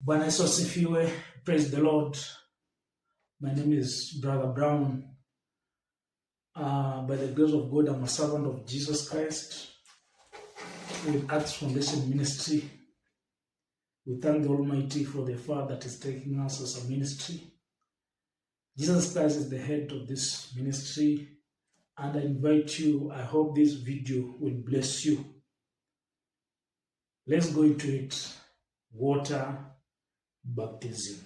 Bwana Yesu asifiwe. Praise the Lord. My name is Brother Brown. By the grace of God, I'm a servant of Jesus Christ with Acts Foundation Ministry. We thank the Almighty for the far that is taking us as a ministry. Jesus Christ is the head of this ministry, and I invite you. I hope this video will bless you. Let's go into it. Water baptism.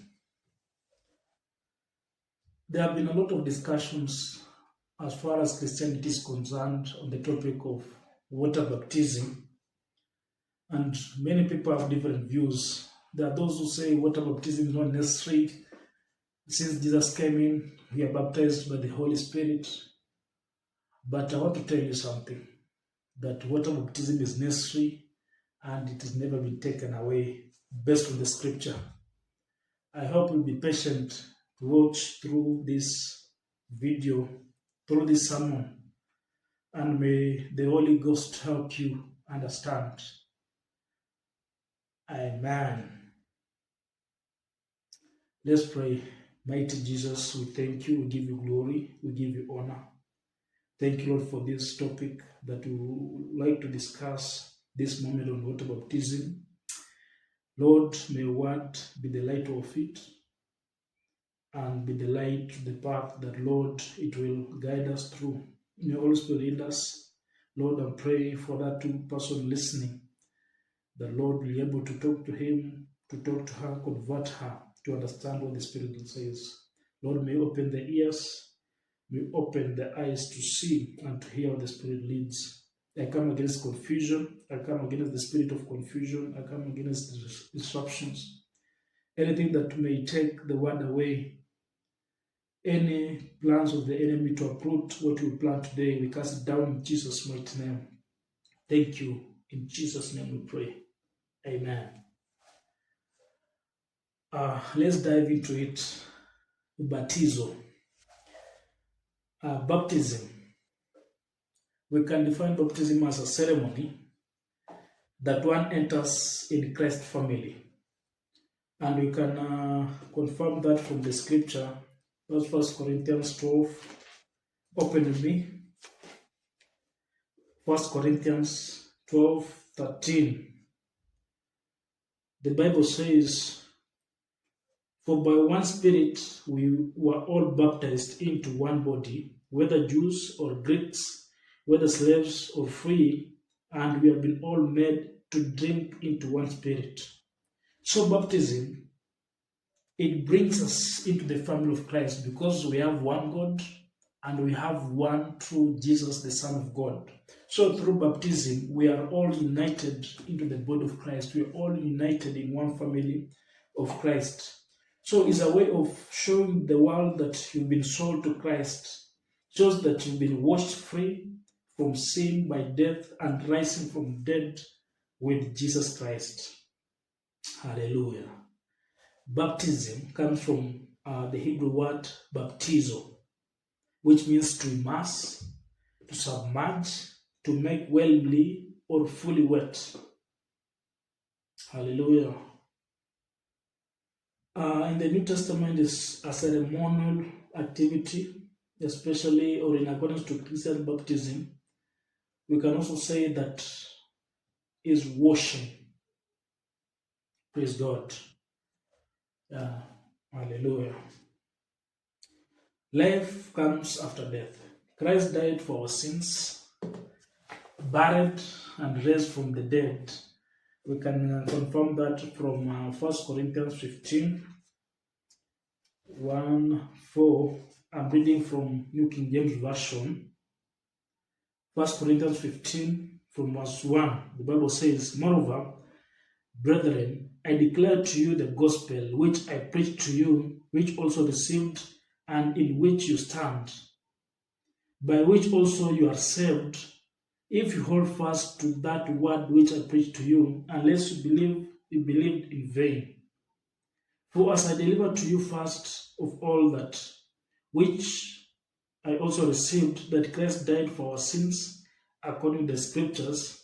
There have been a lot of discussions as far as Christianity is concerned on the topic of water baptism, and many people have different views. There are those who say water baptism is not necessary. Since Jesus came in, we are baptized by the Holy Spirit. But I want to tell you something, that water baptism is necessary and it has never been taken away based on the scripture. I hope you'll be patient to watch through this video, through this sermon, and may the Holy Ghost help you understand. Amen. Let's pray. Mighty Jesus, we thank you, we give you glory, we give you honor. Thank you, Lord, for this topic that we would like to discuss this moment on water baptism. Lord, may your word be the light of it and be the light to the path that, Lord, it will guide us through. May Holy Spirit lead us. Lord, I pray for that person listening, that Lord will be able to talk to him, to talk to her, convert her, to understand what the Spirit says. Lord, may open the ears, may open the eyes to see and to hear what the Spirit leads. I come against confusion. I come against the spirit of confusion. I come against disruptions. Anything that may take the word away, any plans of the enemy to uproot what we plan today, we cast it down in Jesus' mighty name. Thank you. In Jesus' name we pray. Amen. Let's dive into it. Baptizo. Baptism. We can define baptism as a ceremony that one enters in Christ's family. And we can confirm that from the scripture. That's 1 Corinthians 12. Open with me. 1 Corinthians 12:13. The Bible says, "For by one Spirit we were all baptized into one body, whether Jews or Greeks, whether slaves or free, and we have been all made to drink into one Spirit." So baptism, it brings us into the family of Christ because we have one God and we have one true Jesus, the Son of God. So through baptism, we are all united into the body of Christ. We are all united in one family of Christ. So it's a way of showing the world that you've been sold to Christ, shows that you've been washed free from sin by death and rising from dead with Jesus Christ. Hallelujah. Baptism comes from the Hebrew word baptizo, which means to immerse, to submerge, to make wellly or fully wet. Hallelujah. In the New Testament, is a ceremonial activity, especially or in accordance to Christian baptism. We can also say that is washing. Praise God. Hallelujah. Life comes after death. Christ died for our sins, buried and raised from the dead. We can confirm that from 1 Corinthians 15, 1-4. I'm reading from New King James Version. 1 Corinthians 15 from verse 1. The Bible says, "Moreover, brethren, I declare to you the gospel which I preached to you, which also received, and in which you stand, by which also you are saved, if you hold fast to that word which I preached to you, unless you believed in vain. For as I delivered to you first of all that which I also received, that Christ died for our sins according to the scriptures,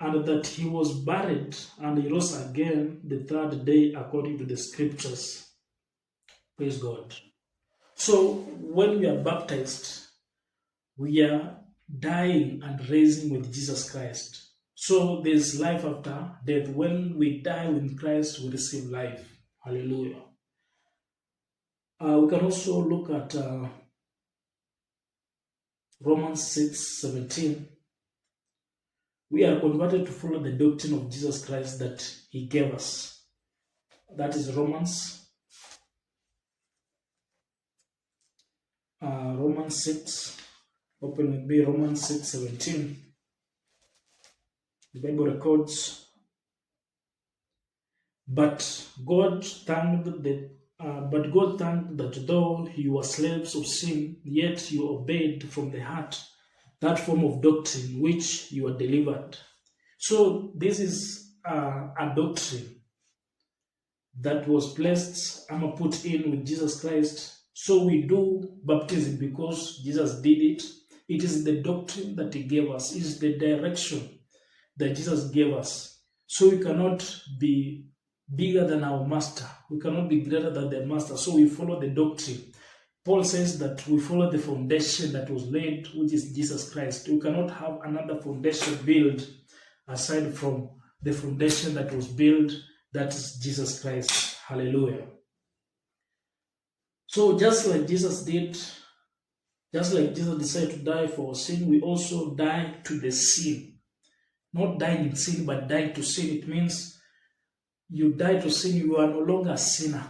and that he was buried and he rose again the third day according to the scriptures. Praise God. So when we are baptized, we are dying and raising with Jesus Christ. So there's life after death. When we die with Christ, we receive life. Hallelujah. We can also look at Romans 6:17. We are converted to follow the doctrine of Jesus Christ that he gave us. That is Romans 6. Open with me, Romans 6:17. The Bible records, but God thanked that though you were slaves of sin, yet you obeyed from the heart that form of doctrine which you were delivered. So this is a doctrine that was placed and put in with Jesus Christ. So we do baptism because Jesus did it. It is the doctrine that he gave us. It is the direction that Jesus gave us. So we cannot be bigger than our master. We cannot be greater than the master. So we follow the doctrine. Paul says that we follow the foundation that was laid, which is Jesus Christ. We cannot have another foundation built aside from the foundation that was built, that is Jesus Christ. Hallelujah. So just like Jesus decided to die for sin, we also die to the sin. Not dying in sin, but dying to sin. It means you die to sin, you are no longer a sinner.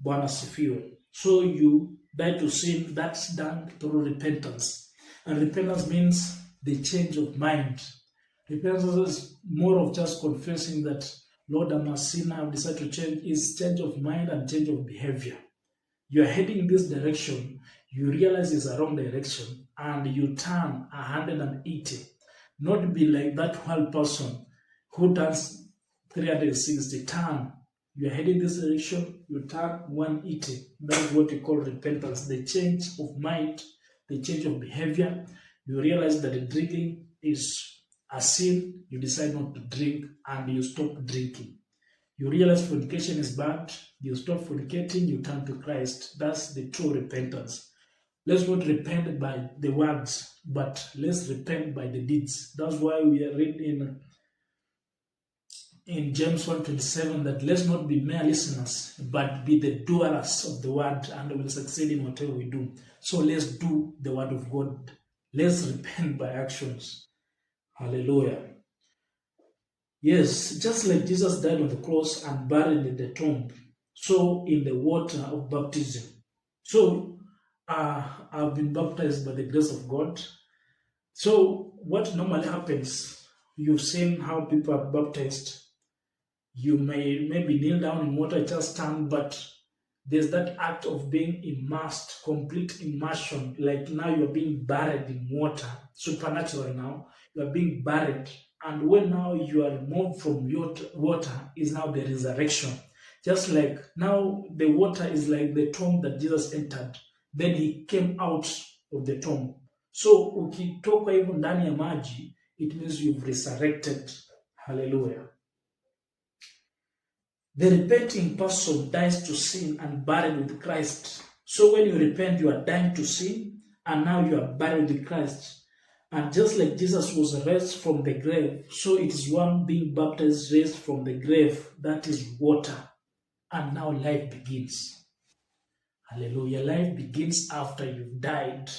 Bwana sifiwe. So you die to sin, that's done through repentance. And repentance means the change of mind. Repentance is more of just confessing that, Lord, I'm a sinner, I've decided to change. It's change of mind and change of behavior. You are heading in this direction, you realize it's a wrong direction, and you turn 180. Not be like that one person who turns 360. Turn. You are heading this direction, you turn 180. That is what we call repentance. The change of mind, the change of behavior. You realize that drinking is a sin, you decide not to drink, and you stop drinking. You realize fornication is bad, you stop fornicating, you turn to Christ. That's the true repentance. Let's not repent by the words, but let's repent by the deeds. That's why we are reading in James 1:27 that let's not be mere listeners, but be the doers of the word, and we will succeed in whatever we do. So let's do the word of God. Let's repent by actions. Hallelujah. Yes, just like Jesus died on the cross and buried in the tomb, so in the water of baptism. So I've been baptized by the grace of God. So what normally happens, you've seen how people are baptized. You may maybe kneel down in water, just stand, but there's that act of being immersed, complete immersion, like now you're being buried in water, supernatural now, you are being buried. And when now you are removed from water is now the resurrection. Just like now the water is like the tomb that Jesus entered. Then he came out of the tomb. So ukitoka hivyo ndani ya maji, it means you've resurrected. Hallelujah. The repenting person dies to sin and buried with Christ. So when you repent, you are dying to sin, and now you are buried with Christ. And just like Jesus was raised from the grave, so it is one being baptized, raised from the grave, that is water. And now life begins. Hallelujah. Life begins after you've died.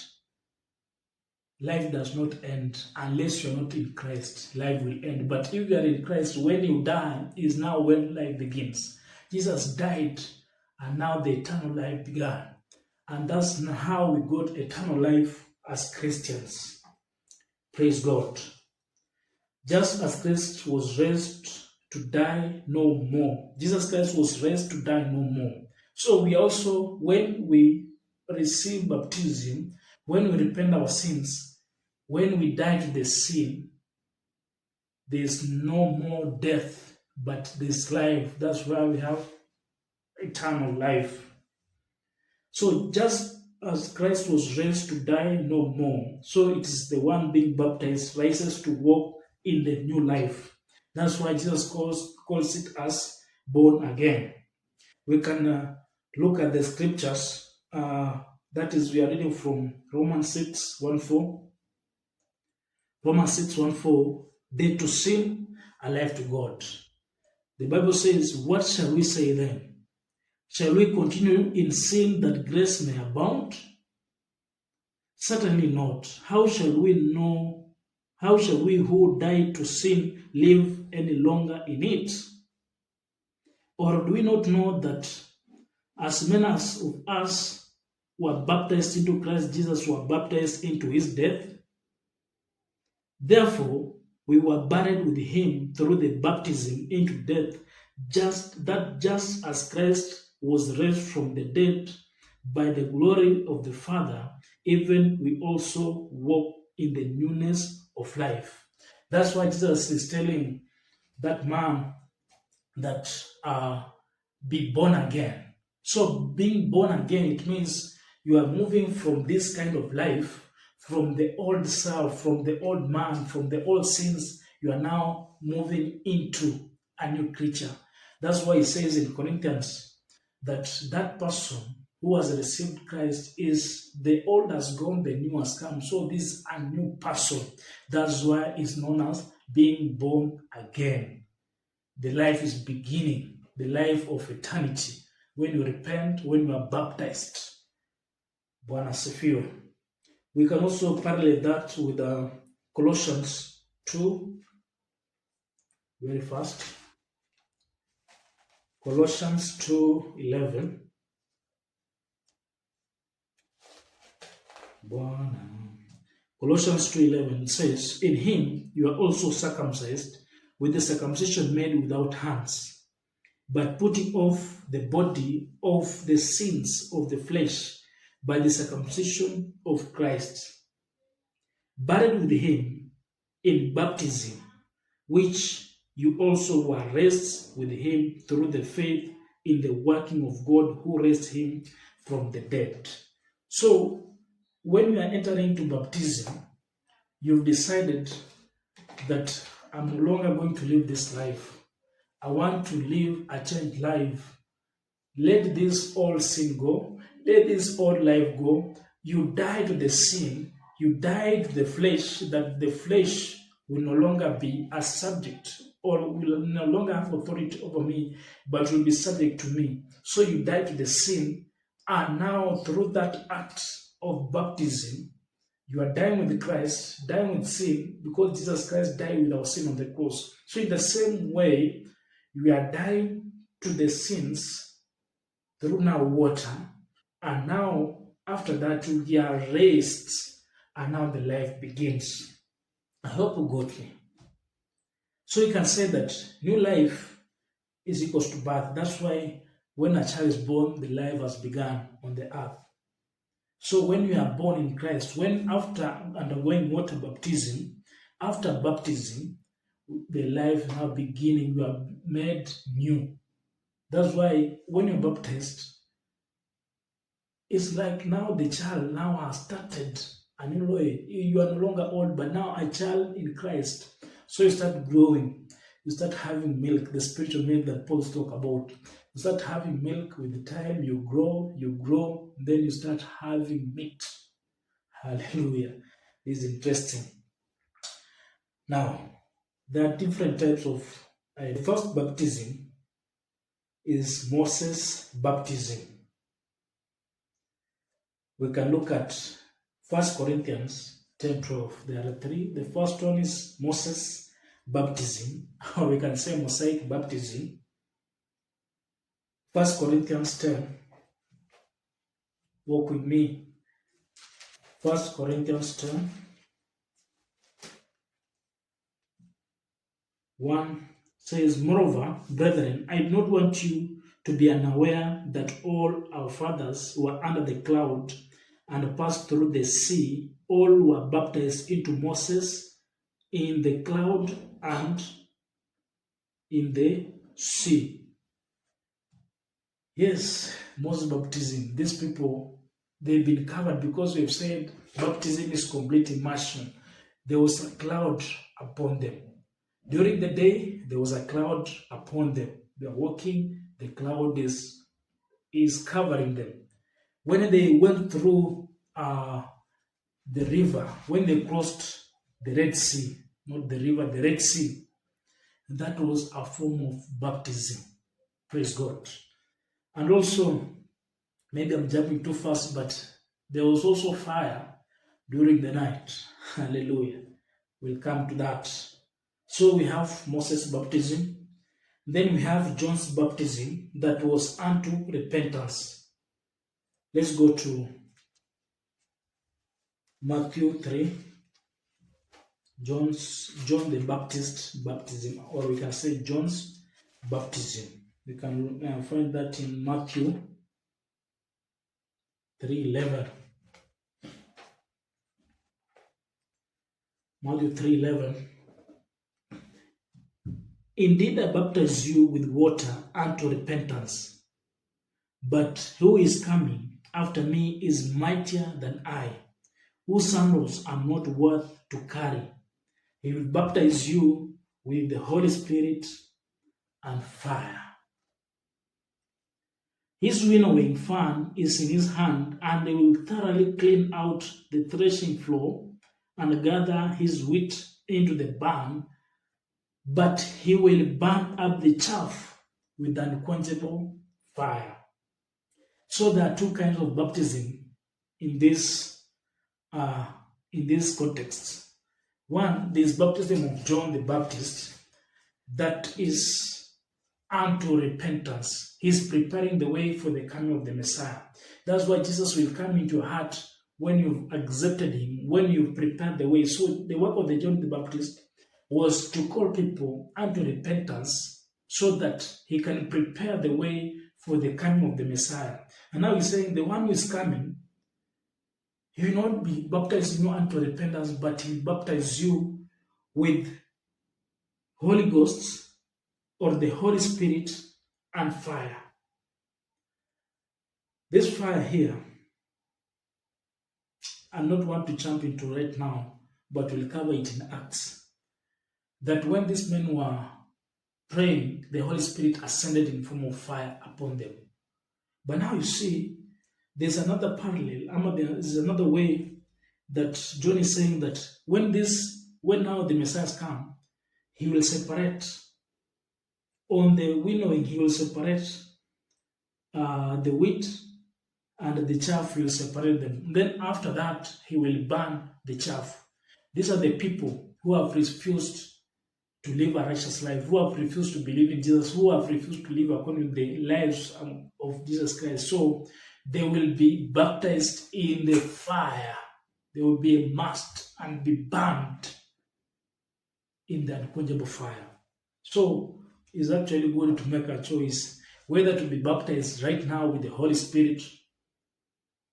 Life does not end unless you're not in Christ. Life will end. But if you are in Christ, when you die is now when life begins. Jesus died, and now the eternal life began. And that's how we got eternal life as Christians. Praise God. Just as Christ was raised to die no more, Jesus Christ was raised to die no more. So we also, when we receive baptism, when we repent our sins, when we die to the sin, there's no more death, but there's life. That's why we have eternal life. So just as Christ was raised to die no more, so it is the one being baptized rises to walk in the new life. That's why Jesus calls it as born again. We can look at the scriptures. That is, we are reading from Romans 6:1-4. Romans 6:1-4. Dead to sin, alive to God. The Bible says, what shall we say then? Shall we continue in sin that grace may abound? Certainly not. How shall we who died to sin live any longer in it? Or do we not know that as many as of us were baptized into Christ Jesus were baptized into his death? Therefore, we were buried with him through the baptism into death, just as Christ was raised from the dead by the glory of the Father, even we also walk in the newness of life. That's why Jesus is telling that man that be born again. So being born again, it means you are moving from this kind of life, from the old self, from the old man, from the old sins. You are now moving into a new creature. That's why he says in Corinthians that person who has received Christ is the old has gone, the new has come. So this is a new person. That's why it's known as being born again. The life is beginning, the life of eternity. When you repent, when you are baptized. Bwana asifiwe. We can also parallel that with Colossians 2, very fast. Colossians 2:11. Colossians 2:11 says, in him you are also circumcised with the circumcision made without hands, but putting off the body of the sins of the flesh by the circumcision of Christ, buried with him in baptism, which you also were raised with him through the faith in the working of God who raised him from the dead. So, when you are entering into baptism, you've decided that I'm no longer going to live this life. I want to live a changed life. Let this old sin go. Let this old life go. You die to the sin. You die to the flesh, that the flesh will no longer be a subject or will no longer have authority over me, but will be subject to me. So you die to the sin, and now through that act of baptism, you are dying with Christ, dying with sin, because Jesus Christ died with our sin on the cross. So in the same way, we are dying to the sins through now water, and now after that we are raised, and now the life begins. I hope you got me. So you can say that new life is equals to birth. That's why when a child is born, the life has begun on the earth. So when you are born in Christ, when after undergoing water baptism, after baptism, the life now beginning, you are made new. That's why when you're baptized, it's like now the child now has started a new life. You are no longer old, but now a child in Christ. So you start growing. You start having milk, the spiritual milk that Paul talk about. You start having milk with the time, you grow, then you start having meat. Hallelujah. This is interesting. Now, there are different types of, the first baptism is Moses' baptism. We can look at 1 Corinthians 10:12. There are three. The first one is Moses' baptism, or we can say Mosaic baptism. 1 Corinthians 10. Walk with me. 1 Corinthians 10. 1 says, moreover, brethren, I do not want you to be unaware that all our fathers were under the cloud and passed through the sea. All were baptized into Moses in the cloud and in the sea. Yes, Moses' baptism. These people, they've been covered because we've said baptism is complete immersion. There was a cloud upon them. During the day, there was a cloud upon them. They are walking, the cloud is covering them. When they went through the river, when they crossed the Red Sea, not the river, the Red Sea, that was a form of baptism. Praise God. And also, maybe I'm jumping too fast, but there was also fire during the night. Hallelujah. We'll come to that. So we have Moses' baptism. Then we have John's baptism that was unto repentance. Let's go to Matthew 3. John the Baptist baptism, or we can say John's baptism. We can find that in Matthew 3:11. Matthew 3:11. Indeed, I baptize you with water unto repentance, but who is coming after me is mightier than I, whose sandals I'm not worth to carry. He will baptize you with the Holy Spirit and fire. His winnowing fan is in his hand, and he will thoroughly clean out the threshing floor and gather his wheat into the barn, but he will burn up the chaff with unquenchable fire. So there are two kinds of baptism in this context. One, there is baptism of John the Baptist that is unto repentance. He's preparing the way for the coming of the Messiah. That's why Jesus will come into your heart when you've accepted him, when you've prepared the way. So the work of the John the Baptist was to call people unto repentance so that he can prepare the way for the coming of the Messiah. And now he's saying the one who is coming, he will not be baptizing you unto repentance, but he will baptize you with Holy Ghost or the Holy Spirit and fire. This fire here, I not want to jump into right now, but we'll cover it in Acts. That when these men were praying, the Holy Spirit ascended in form of fire upon them. But now you see, there's another parallel, there's another way that John is saying that when now the Messiah come, he will separate. On the winnowing, he will separate the wheat, and the chaff will separate them. Then after that, he will burn the chaff. These are the people who have refused to live a righteous life, who have refused to believe in Jesus, who have refused to live according to the lives of Jesus Christ. So they will be baptized in the fire. They will be immersed and be burned in the unquenchable fire. So it's actually going to make a choice whether to be baptized right now with the Holy Spirit,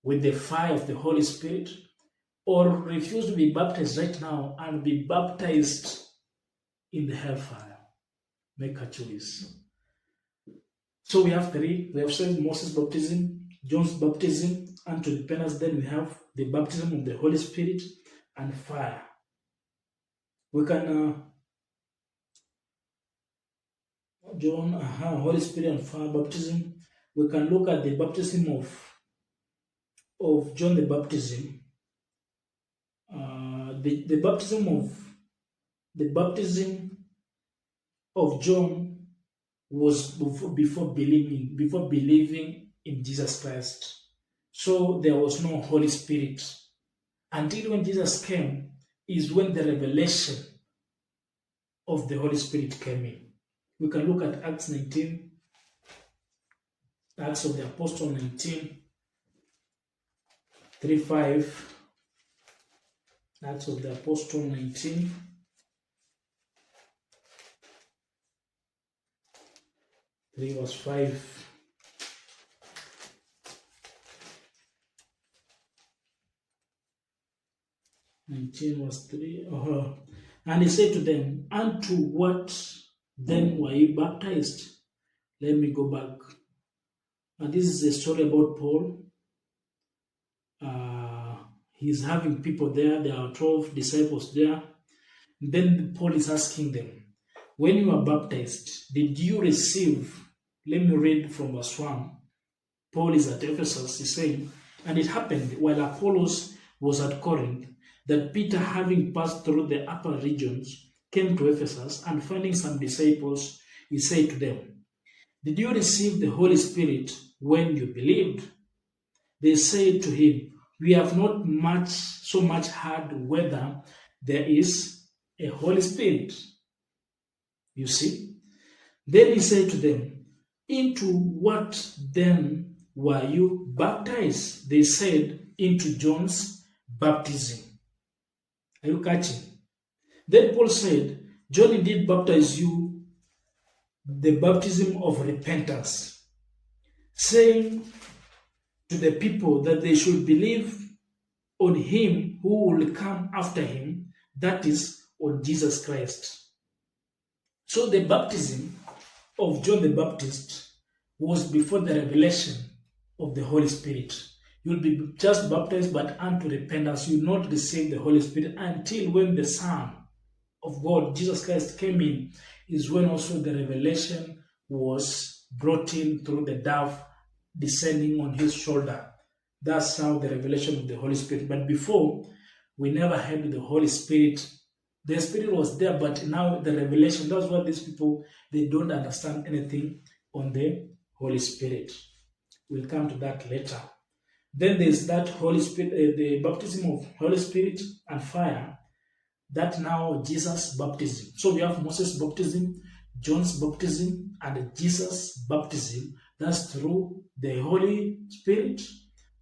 with the fire of the Holy Spirit, or refuse to be baptized right now and be baptized in the hellfire. Make a choice. So we have three. We have said Moses' baptism, John's baptism, unto repentance. Then we have the baptism of the Holy Spirit and fire. We can Holy Spirit and fire baptism. We can look at the baptism of John the baptism. The baptism of John was before believing in Jesus Christ. So there was no Holy Spirit. Until when Jesus came is when the revelation of the Holy Spirit came in. We can look at Acts 19, Acts of the Apostle 19, 3:5. Acts of the Apostle 19. Verse 5. Verse 3. And he said to them, unto what then were you baptized? Let me go back. And this is a story about Paul. He's having people there. There are 12 disciples there. Then Paul is asking them, when you were baptized, did you receive? Let me read from verse 1. Paul is at Ephesus, he's saying, and it happened while Apollos was at Corinth, that Peter, having passed through the upper regions, came to Ephesus, and finding some disciples, he said to them, did you receive the Holy Spirit when you believed? They said to him, we have not so much heard whether there is a Holy Spirit. You see? Then he said to them, into what then were you baptized? They said, into John's baptism. Are you catching? Then Paul said, John indeed baptized you the baptism of repentance, saying to the people that they should believe on him who will come after him, that is, on Jesus Christ. So the baptism of John the Baptist was before the revelation of the Holy Spirit. You'll be just baptized, but unto repentance. You will not receive the Holy Spirit until when the Son of God, Jesus Christ, came in, is when also the revelation was brought in through the dove descending on his shoulder. That's how the revelation of the Holy Spirit. But before, we never had the Holy Spirit. The Spirit was there, but now the revelation, that's what these people, they don't understand anything on the Holy Spirit. We'll come to that later. Then there's that Holy Spirit, the baptism of Holy Spirit and fire, that now Jesus' baptism. So we have Moses' baptism, John's baptism, and Jesus' baptism. That's through the Holy Spirit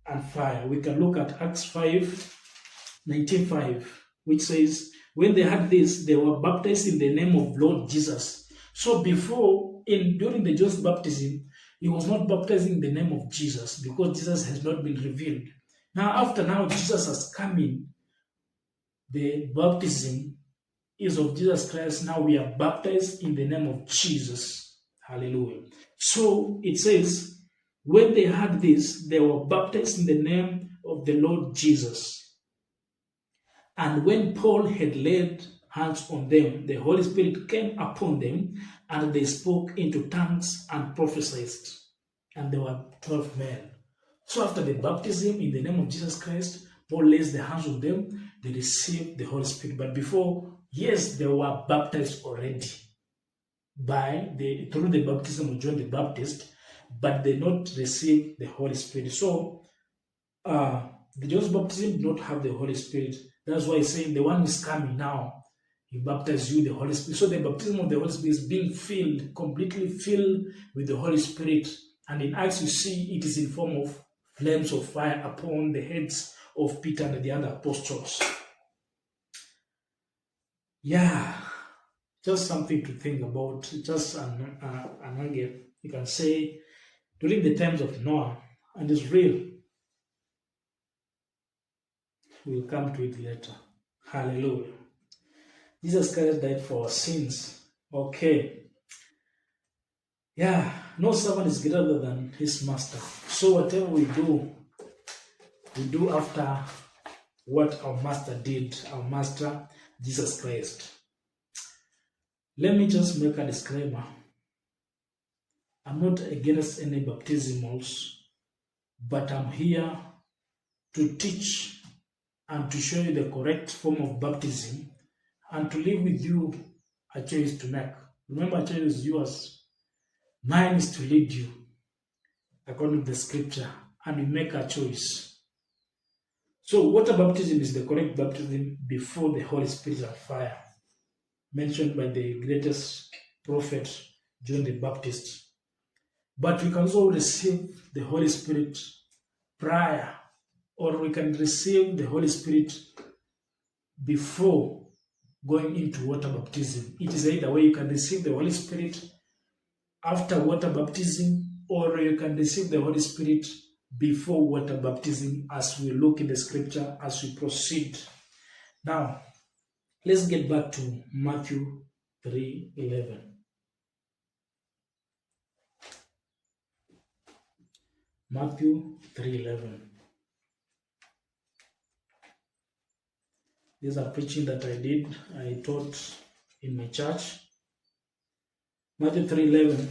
and fire. We can look at Acts 5:19-5, which says, when they had this, they were baptized in the name of Lord Jesus. So before, during the John's baptism, he was not baptizing in the name of Jesus because Jesus has not been revealed. Now, after Jesus has come in, the baptism is of Jesus Christ. Now we are baptized in the name of Jesus. Hallelujah. So it says, when they had this, they were baptized in the name of the Lord Jesus. And when Paul had laid hands on them, the Holy Spirit came upon them, and they spoke into tongues and prophesied. And there were 12 men. So after the baptism in the name of Jesus Christ, Paul lays the hands on them, they received the Holy Spirit. But before, yes, they were baptized already through the baptism of John the Baptist, but they not received the Holy Spirit. So the John's baptism did not have the Holy Spirit. That's why he's saying the one who is coming now, he baptizes you the Holy Spirit. So the baptism of the Holy Spirit is being filled, completely filled with the Holy Spirit. And in Acts you see it is in form of flames of fire upon the heads of Peter and the other apostles. Yeah, just something to think about. Just an angle, you can say, during the times of Noah, and it's real. We'll come to it later. Hallelujah. Jesus Christ died for our sins. Okay. Yeah, no servant is greater than his master. So whatever we do after what our master did, our master, Jesus Christ. Let me just make a disclaimer. I'm not against any baptismals, but I'm here to teach and to show you the correct form of baptism and to leave with you a choice to make. Remember, a choice is yours. Mine is to lead you according to the scripture, and you make a choice. So water baptism is the correct baptism before the Holy Spirit and fire, mentioned by the greatest prophet, John the Baptist. But we can also receive the Holy Spirit prior, or we can receive the Holy Spirit before going into water baptism. It is either way. You can receive the Holy Spirit after water baptism, or you can receive the Holy Spirit before water baptism, as we look in the scripture as we proceed. Now, let's get back to Matthew 3:11. Matthew 3:11. These are preaching that I taught in my church. Matthew 3:11.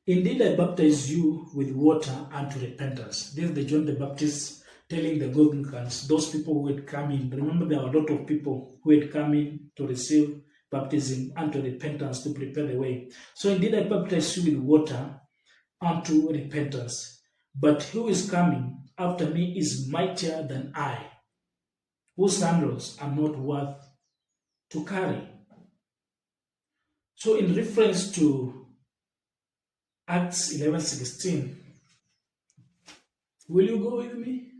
Indeed, I baptize you with water unto repentance. This is the John the Baptist telling the Gogans, those people who had come in. Remember, there were a lot of people who had come in to receive baptism unto repentance to prepare the way. So indeed, I baptize you with water unto repentance. But who is coming after me is mightier than I, whose sandals I'm not worth to carry. So in reference to Acts 11:16, will you go with me?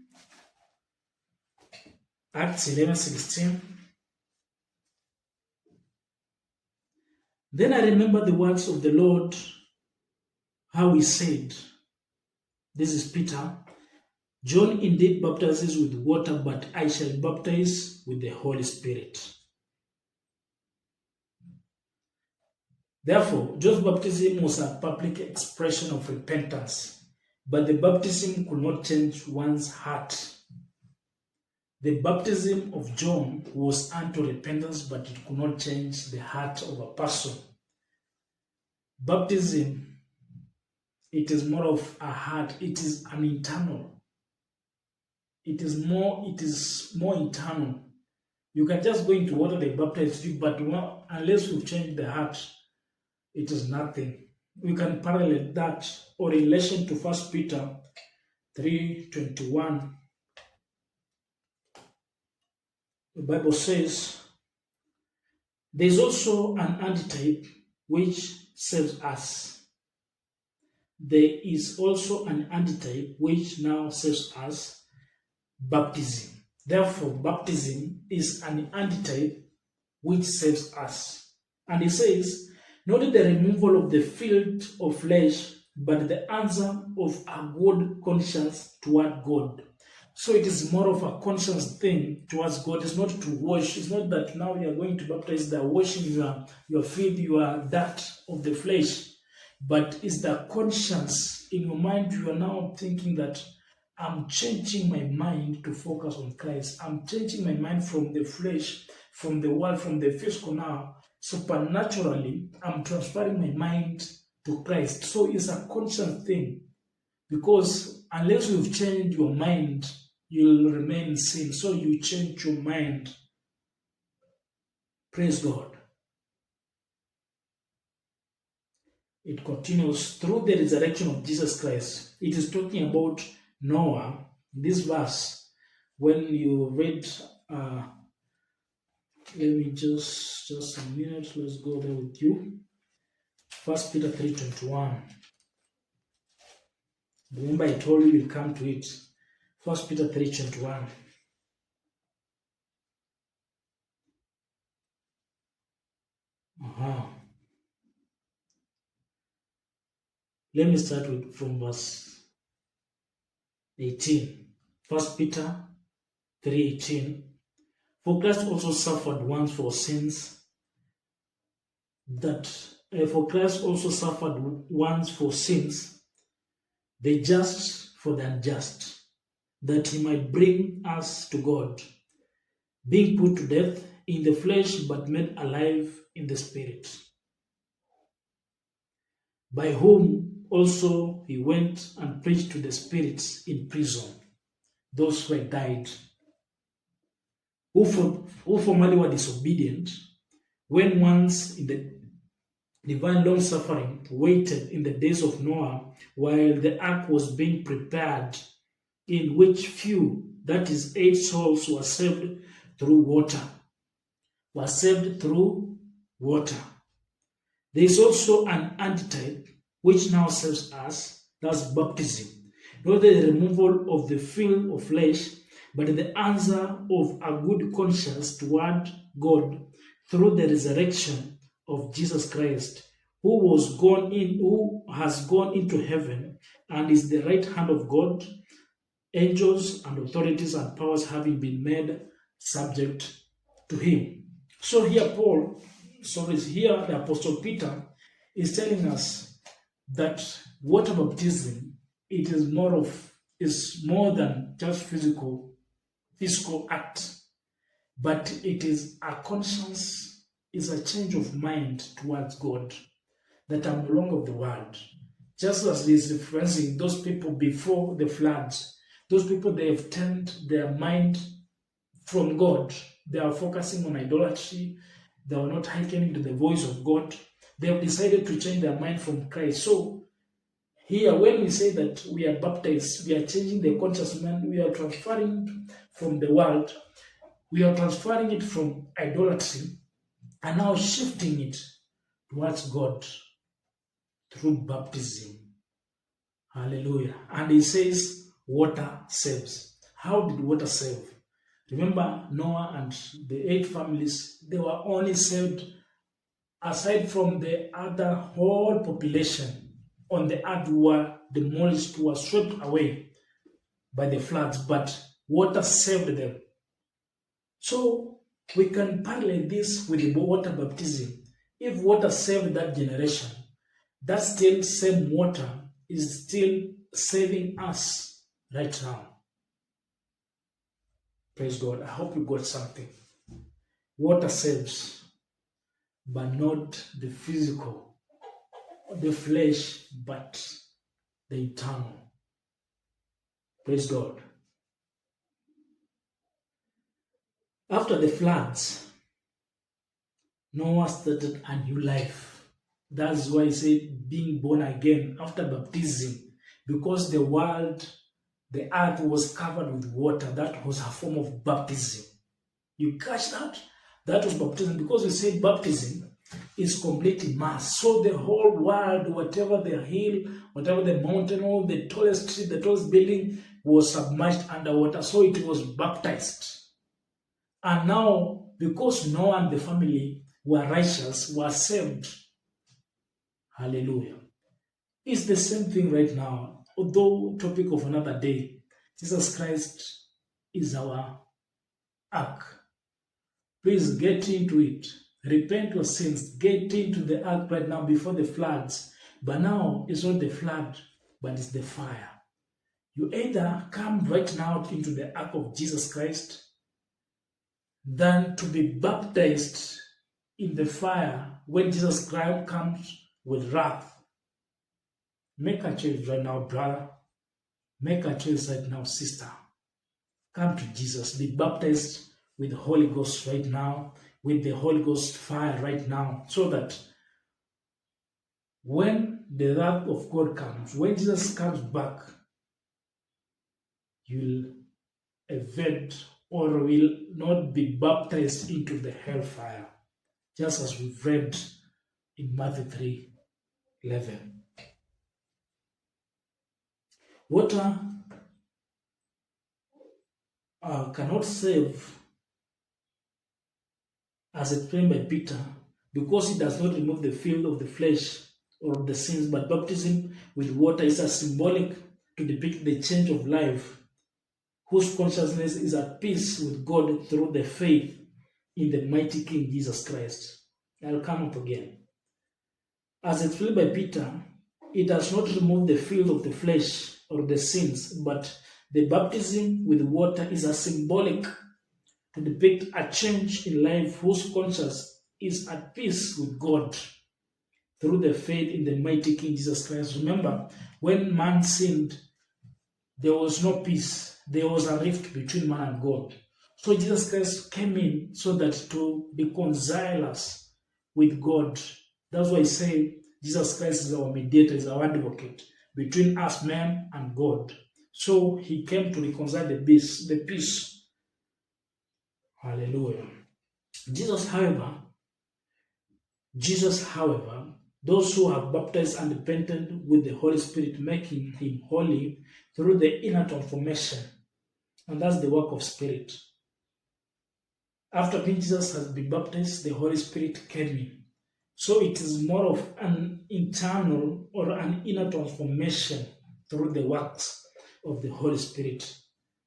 Acts 11:16. Then I remember the words of the Lord, how he said, this is Peter, John indeed baptizes with water, but I shall baptize with the Holy Spirit. Therefore, John's baptism was a public expression of repentance, but the baptism could not change one's heart. The baptism of John was unto repentance, but it could not change the heart of a person. Baptism, it is more of a heart. It is an internal. It is more internal. You can just go into water, they baptize you, but unless you've changed the heart, it is nothing. We can parallel that or in relation to 1 Peter 3:21. The Bible says, there is also an antitype which saves us. There is also an antitype which now saves us, baptism. Therefore, baptism is an antitype which saves us. And it says, not the removal of the filth of flesh, but the answer of a good conscience toward God. So it is more of a conscience thing towards God. It's not to wash. It's not that now you are going to baptize, that washing your filth, your dirt of the flesh. But it's the conscience in your mind. You are now thinking that I'm changing my mind to focus on Christ. I'm changing my mind from the flesh, from the world, from the physical now. Supernaturally, I'm transferring my mind to Christ. So it's a conscious thing, because unless you've changed your mind, you'll remain in sin. So you change your mind. Praise God. It continues through the resurrection of Jesus Christ. It is talking about Noah. This verse, when you read, let me just a minute, let's go there with you. 1 Peter 3:21. Remember, I told you we'll come to it. 1 Peter 3:21. Let me start from verse 18. 1 Peter 3:18. For Christ also suffered once for sins, the just for the unjust, that he might bring us to God, being put to death in the flesh, but made alive in the spirit, by whom also he went and preached to the spirits in prison, those who had died, who formerly were disobedient, when once in the divine long suffering waited in the days of Noah, while the ark was being prepared, in which few, that is 8 souls, were saved through water. There is also an antitype which now saves us, that's baptism. Not the removal of the filth of flesh, but the answer of a good conscience toward God through the resurrection of Jesus Christ, who has gone into heaven and is the right hand of God, angels and authorities and powers having been made subject to him. So here the Apostle Peter is telling us that water baptism, it is more than just physical act, but it is a conscience is a change of mind towards God, that I'm no longer of the world. Just as he's referencing those people before the floods, those people, they have turned their mind from God. They are focusing on idolatry. They are not hearkening to the voice of God. They have decided to change their mind from Christ. So here, when we say that we are baptized, we are changing the conscious mind. We are transferring from the world. We are transferring it from idolatry and now shifting it towards God through baptism. Hallelujah. And he says, water saves. How did water save? Remember, Noah and the 8 families, they were only saved aside from the other whole population on the earth who were demolished, who were swept away by the floods, but water saved them. So we can parallel this with the water baptism. If water saved that generation, that still same water is still saving us right now. Praise God. I hope you got something. Water saves, but not the physical, the flesh, but the eternal. Praise God. After the floods, Noah started a new life. That's why I said being born again after baptism, because the world, the earth was covered with water. That was a form of baptism. You catch that? That was baptism, because we say baptism is complete immerse. So the whole world, whatever the hill, whatever the mountain, or the tallest tree, the tallest building was submerged underwater. So it was baptized. And now, because Noah and the family were righteous, were saved. Hallelujah. It's the same thing right now. Although topic of another day, Jesus Christ is our ark. Please get into it. Repent your sins. Get into the ark right now before the floods. But now it's not the flood, but it's the fire. You either come right now into the ark of Jesus Christ than to be baptized in the fire when Jesus Christ comes with wrath. Make a choice right now, brother. Make a choice right now, sister. Come to Jesus. Be baptized with the Holy Ghost right now, with the Holy Ghost fire right now, so that when the wrath of God comes, when Jesus comes back, you'll evade or will not be baptized into the hellfire, just as we've read in Matthew 3:11. Water cannot save, as explained by Peter, because it does not remove the filth of the flesh or of the sins, but baptism with water is a symbolic to depict the change of life, whose consciousness is at peace with God through the faith in the mighty King Jesus Christ. I'll come up again. As explained by Peter, it does not remove the filth of the flesh or the sins, but the baptism with water is a symbolic to depict a change in life whose conscience is at peace with God through the faith in the mighty King Jesus Christ. Remember, when man sinned, there was no peace. There was a rift between man and God. So Jesus Christ came in so that to reconcile us with God. That's why I say Jesus Christ is our mediator, is our advocate between us, man, and God. So he came to reconcile the peace. Hallelujah. Jesus, however, those who are baptized and repentant with the Holy Spirit, making him holy through the inner transformation. And that's the work of Spirit. After Jesus has been baptized, the Holy Spirit came in. So it is more of an internal or an inner transformation through the works of the Holy Spirit.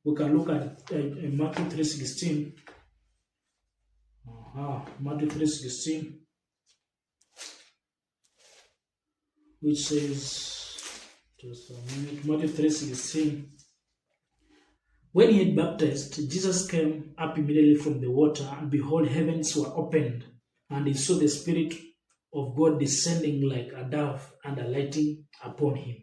We can look at Matthew 3:16. Matthew 3:16, which says, just a minute, Matthew 3:16. When he had baptized, Jesus came up immediately from the water, and behold, heavens were opened, and he saw the Spirit of God descending like a dove and alighting upon him.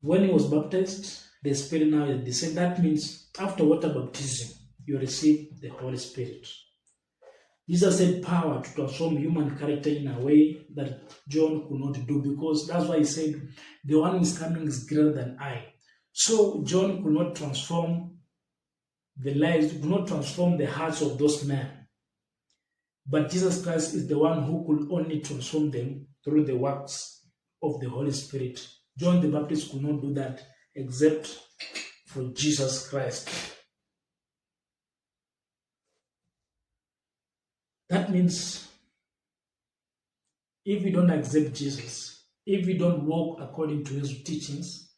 When he was baptized, the Spirit now descended. That means after water baptism, you receive the Holy Spirit. Jesus had power to transform human character in a way that John could not do, because that's why he said, the one who is coming is greater than I. So John could not transform the lives, could not transform the hearts of those men. But Jesus Christ is the one who could only transform them through the works of the Holy Spirit. John the Baptist could not do that except for Jesus Christ. That means if we don't accept Jesus, if we don't walk according to his teachings,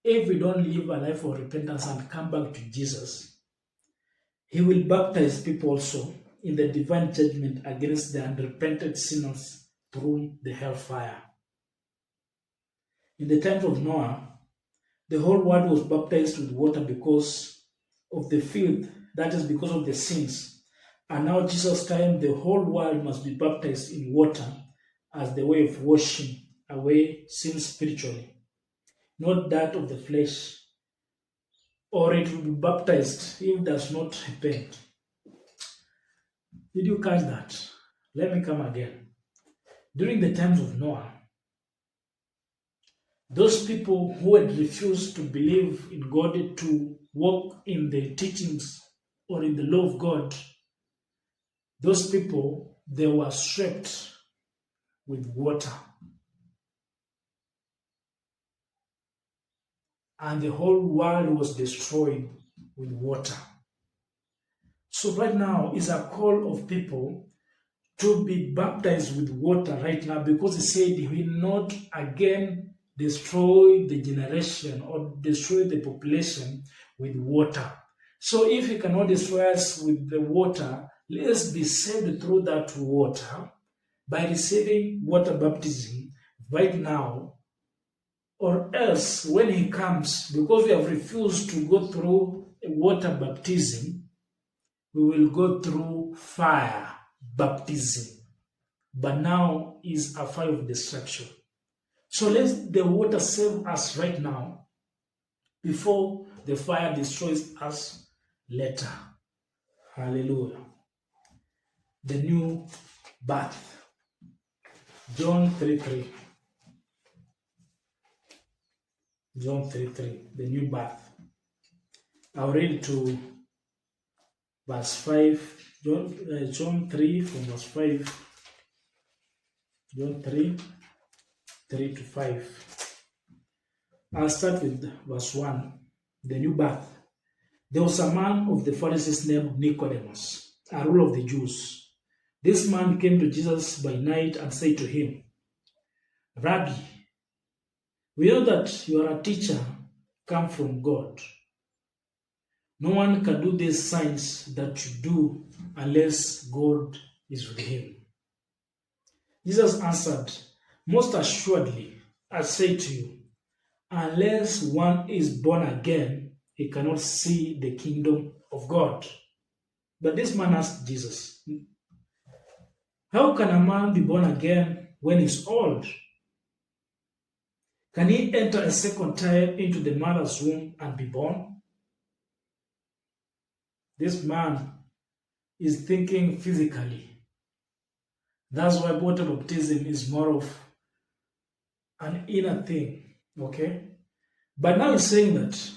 if we don't live a life of repentance and come back to Jesus, he will baptize people also in the divine judgment against the unrepentant sinners through the hellfire. In the times of Noah, the whole world was baptized with water because of the filth, that is because of the sins. And now Jesus' time, the whole world must be baptized in water as the way of washing away sin spiritually, not that of the flesh, or it will be baptized if it does not repent. Did you catch that? Let me come again. During the times of Noah, those people who had refused to believe in God, to walk in the teachings or in the law of God, those people, they were swept with water. And the whole world was destroyed with water. So right now is a call of people to be baptized with water right now, because he said he will not again destroy the generation or destroy the population with water. So if he cannot destroy us with the water, let's be saved through that water by receiving water baptism right now, or else when he comes, because we have refused to go through water baptism, we will go through fire baptism. But now is a fire of destruction. So let the water save us right now before the fire destroys us later. Hallelujah. The new birth. John 3:3. John 3:3. The new birth. I'll read to verse 5. John 3 from verse 5. John 3 to 5. I'll start with verse 1. The new birth. There was a man of the Pharisees named Nicodemus, a ruler of the Jews. This man came to Jesus by night and said to him, Rabbi, we know that you are a teacher come from God. No one can do these signs that you do unless God is with him. Jesus answered, Most assuredly, I say to you, unless one is born again, he cannot see the kingdom of God. But this man asked Jesus, How can a man be born again when he's old? Can he enter a second time into the mother's womb and be born? This man is thinking physically. That's why water baptism is more of an inner thing, okay? But now he's saying that,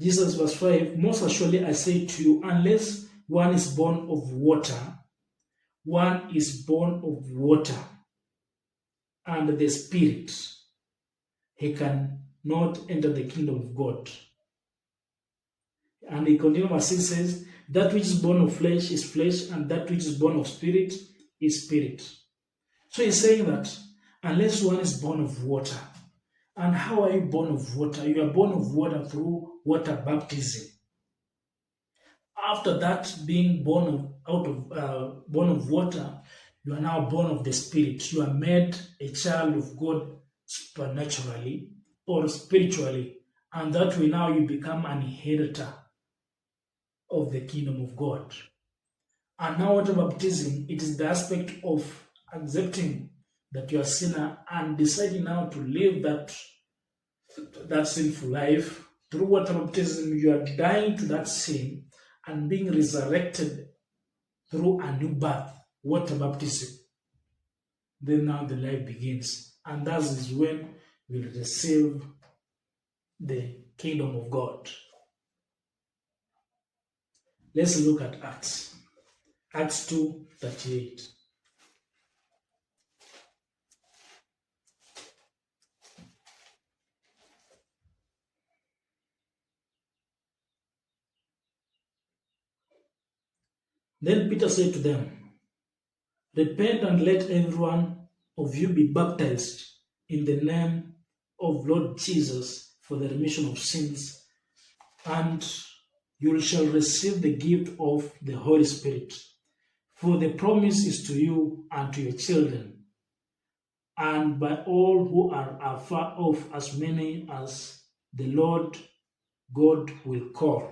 Jesus verse 5, Most assuredly I say to you, unless one is born of water, one is born of water and the Spirit, he cannot enter the kingdom of God. And he continues, verse 6 says, That which is born of flesh is flesh, and that which is born of spirit is spirit. So he's saying that unless one is born of water, and how are you born of water? You are born of water through water baptism. After that, being born of water, you are now born of the Spirit. You are made a child of God supernaturally or spiritually, and that way now you become an inheritor of the kingdom of God. And now water baptism, it is the aspect of accepting that you are a sinner and deciding now to live that sinful life. Through water baptism, you are dying to that sin and being resurrected through a new birth, water baptism. Then now the life begins. And that is when we will receive the kingdom of God. Let's look at Acts. Acts 2:38. Then Peter said to them, repent and let every one of you be baptized in the name of Lord Jesus for the remission of sins, and you shall receive the gift of the Holy Spirit. For the promise is to you and to your children, and by all who are afar off, as many as the Lord God will call.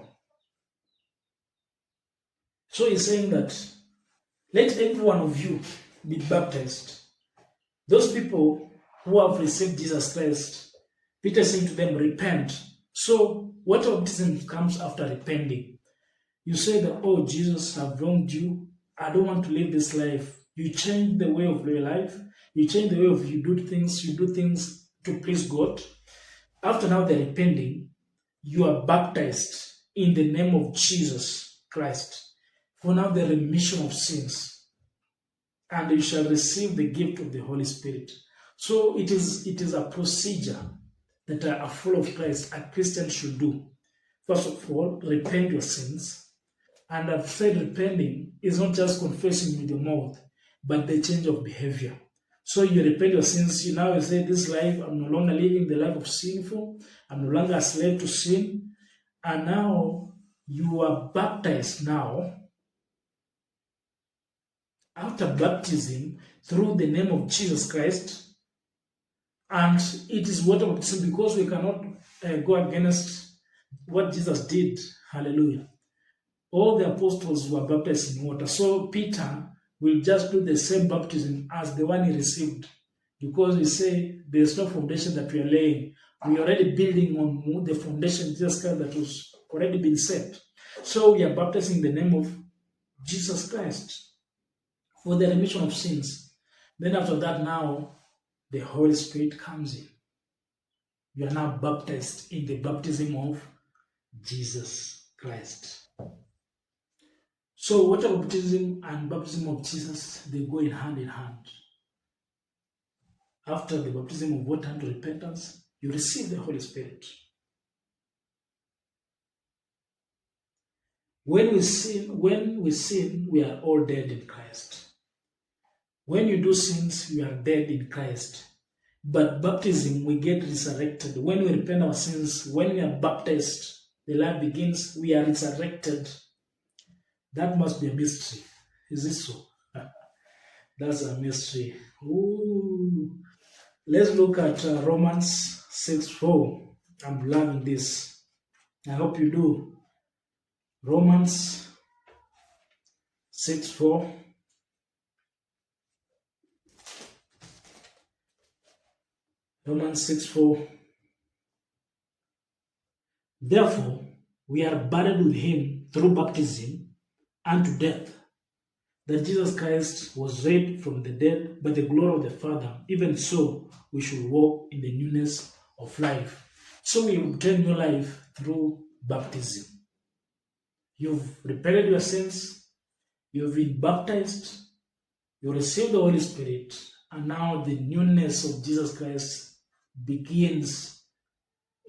So he's saying that let every one of you be baptized. Those people who have received Jesus Christ, Peter is saying to them, repent. So water baptism comes after repenting. You say that, oh, Jesus, I've wronged you. I don't want to live this life. You change the way of your life. You change the way of you do things to please God. After now the repenting, you are baptized in the name of Jesus Christ for now the remission of sins, and you shall receive the gift of the Holy Spirit. So it is a procedure that a follower of Christ, a Christian, should do. First of all, repent your sins. And I've said repenting is not just confessing with your mouth, but the change of behavior. So you repent your sins. You now say, this life, I'm no longer living the life of sinful. I'm no longer a slave to sin. And now you are baptized now. After baptism, through the name of Jesus Christ, and it is water baptism because we cannot go against what Jesus did. Hallelujah. All the apostles were baptized in water. So Peter will just do the same baptism as the one he received, because we say there's no foundation that we are laying. We are already building on the foundation Jesus Christ that was already been set. So we are baptizing in the name of Jesus Christ for the remission of sins. Then after that, now the Holy Spirit comes in. You are now baptized in the baptism of Jesus Christ. So water baptism and baptism of Jesus, they go in hand. After the baptism of water and repentance, you receive the Holy Spirit. When we sin, we are all dead in Christ. When you do sins, you are dead in Christ. But baptism, we get resurrected. When we repent our sins, when we are baptized, the life begins, we are resurrected. That must be a mystery. Is it so? That's a mystery. Ooh. Let's look at Romans 6:4. I'm loving this. I hope you do. Romans 6:4. Romans 6:4. Therefore, we are buried with him through baptism unto death, that Jesus Christ was raised from the dead by the glory of the Father. Even so, we should walk in the newness of life. So we obtain new life through baptism. You've repented your sins, you've been baptized, you receive the Holy Spirit, and now the newness of Jesus Christ begins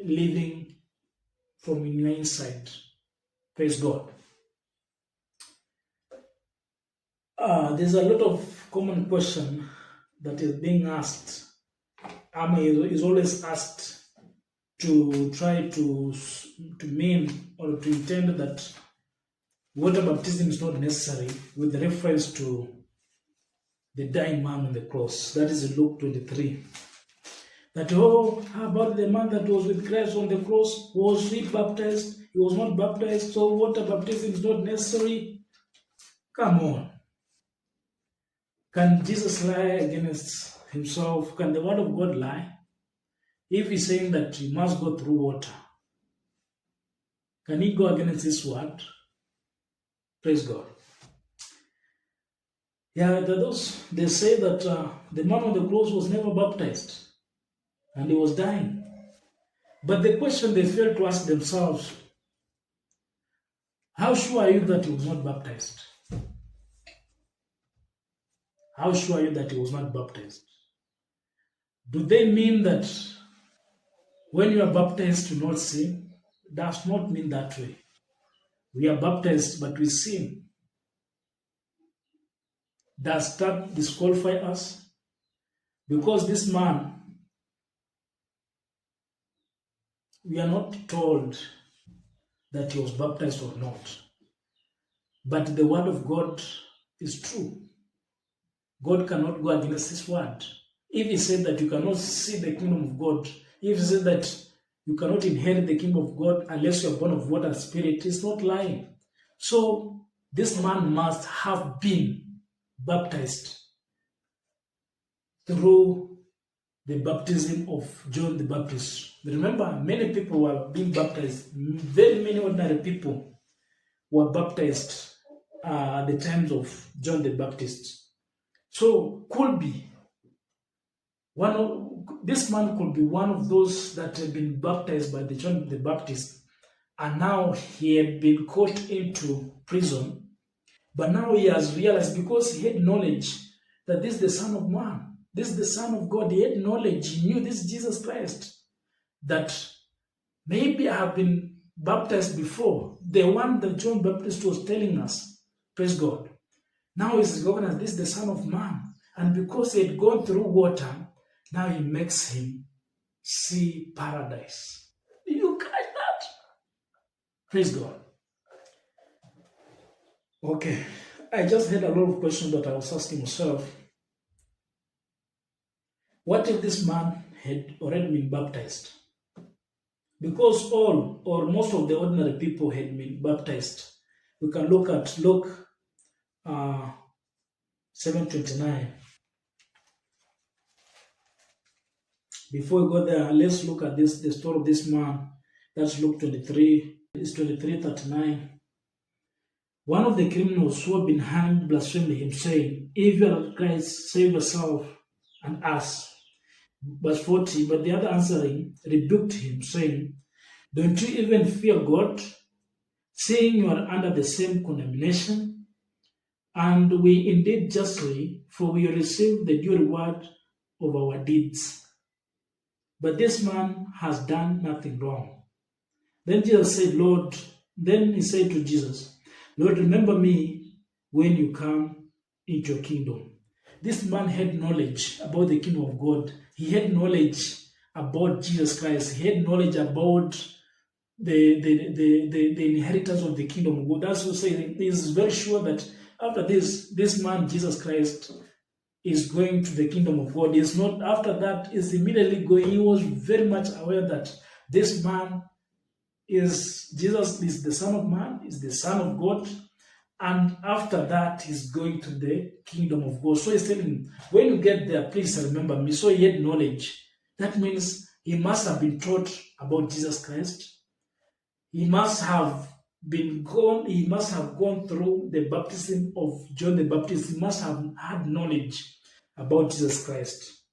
living from in your inside. Praise God. There's a lot of common question that is being asked. Is always asked to try to mean or to intend that water baptism is not necessary, with reference to the dying man on the cross. That is in Luke 23. That, how about the man that was with Christ on the cross? Was he baptized? He was not baptized, so water baptism is not necessary. Come on. Can Jesus lie against himself? Can the word of God lie? If he's saying that you must go through water, can he go against this word? Praise God. Yeah, they say that the man on the cross was never baptized and he was dying. But the question they failed to ask themselves, how sure are you that he was not baptized? How sure are you that he was not baptized? Do they mean that when you are baptized to not sin? Does not mean that way. We are baptized, but we sin. Does that disqualify us? Because this man, we are not told that he was baptized or not. But the word of God is true. God cannot go against his word. If he said that you cannot see the kingdom of God, if he said that you cannot inherit the kingdom of God unless you are born of water and spirit, he's not lying. So this man must have been baptized through the baptism of John the Baptist. Remember, many people were being baptized. Very many ordinary people were baptized at the times of John the Baptist. So could be this man could be one of those that had been baptized by the John the Baptist, and now he had been caught into prison. But now he has realized, because he had knowledge that this is the Son of Man, this is the Son of God. He had knowledge, he knew this is Jesus Christ, that maybe I have been baptized before, the one that John Baptist was telling us. Praise God. Now he's recognized this is the Son of Man. And because he had gone through water, now he makes him see paradise. Do you catch that? Praise God. Okay. I just had a lot of questions that I was asking myself. What if this man had already been baptized? Because all or most of the ordinary people had been baptized. We can look at Luke 7:29. Before we go there, let's look at the story of this man. That's Luke 23. It's 23:39. One of the criminals who had been hanged blasphemed him, saying, "If you are Christ, save yourself and us." Verse 40. But the other answering rebuked him, saying, "Don't you even fear God, seeing you are under the same condemnation? And we indeed justly, for we receive the due reward of our deeds. But this man has done nothing wrong." Then he said to Jesus, "Lord, remember me when you come into your kingdom." This man had knowledge about the kingdom of God. He had knowledge about Jesus Christ. He had knowledge about the inheritance of the kingdom of God. That's what saying he is very sure that after this man, Jesus Christ, is going to the kingdom of God. Is not after that, is immediately going. He was very much aware that this man Jesus is the Son of Man, is the Son of God, and after that he's going to the kingdom of God. So he's telling him, when you get there, please remember me. So he had knowledge. That means he must have been taught about Jesus Christ. He must have gone through the baptism of John the Baptist. He must have had knowledge about Jesus Christ.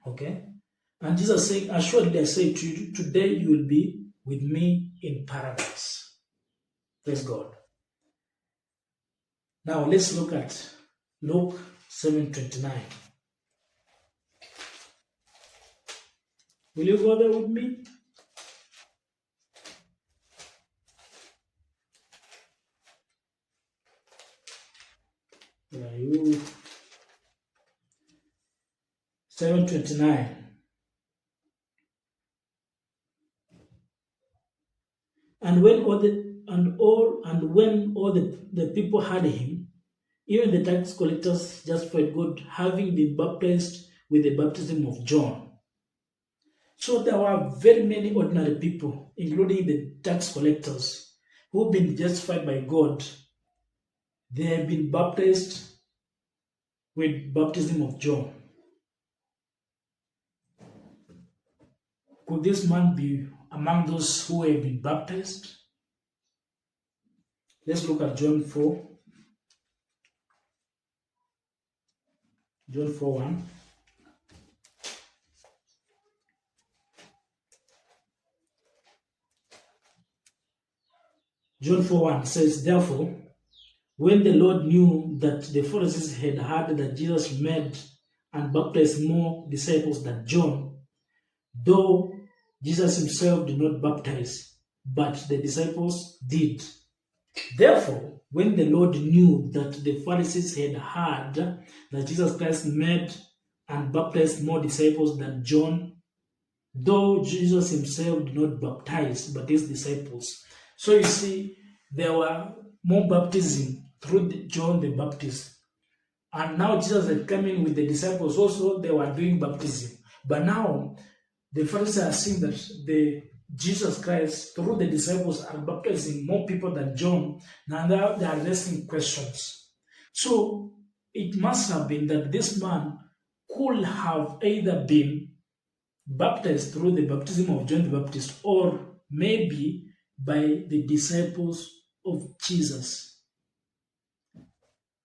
Okay? And Jesus saying, "Assuredly I say to you, today you will be with me in paradise." Praise God. Now let's look at Luke 7:29. Will you go there with me? Yeah, you 7:29. And when all the people heard him, even the tax collectors justified God, having been baptized with the baptism of John. So there were very many ordinary people, including the tax collectors, who've been justified by God they have been baptized with baptism of John. Could this man be among those who have been baptized? Let's look at John 4. John 4:1. John 4:1 says, therefore, when the Lord knew that the Pharisees had heard that Jesus made and baptized more disciples than John, though Jesus himself did not baptize, but the disciples did. Therefore, when the Lord knew that the Pharisees had heard that Jesus Christ made and baptized more disciples than John, though Jesus himself did not baptize, but his disciples. So you see, there were more baptism through John the Baptist. And now Jesus had come in with the disciples also, they were doing baptism. But now, the Pharisees are seeing that Jesus Christ, through the disciples, are baptizing more people than John. Now they are asking questions. So it must have been that this man could have either been baptized through the baptism of John the Baptist or maybe by the disciples of Jesus.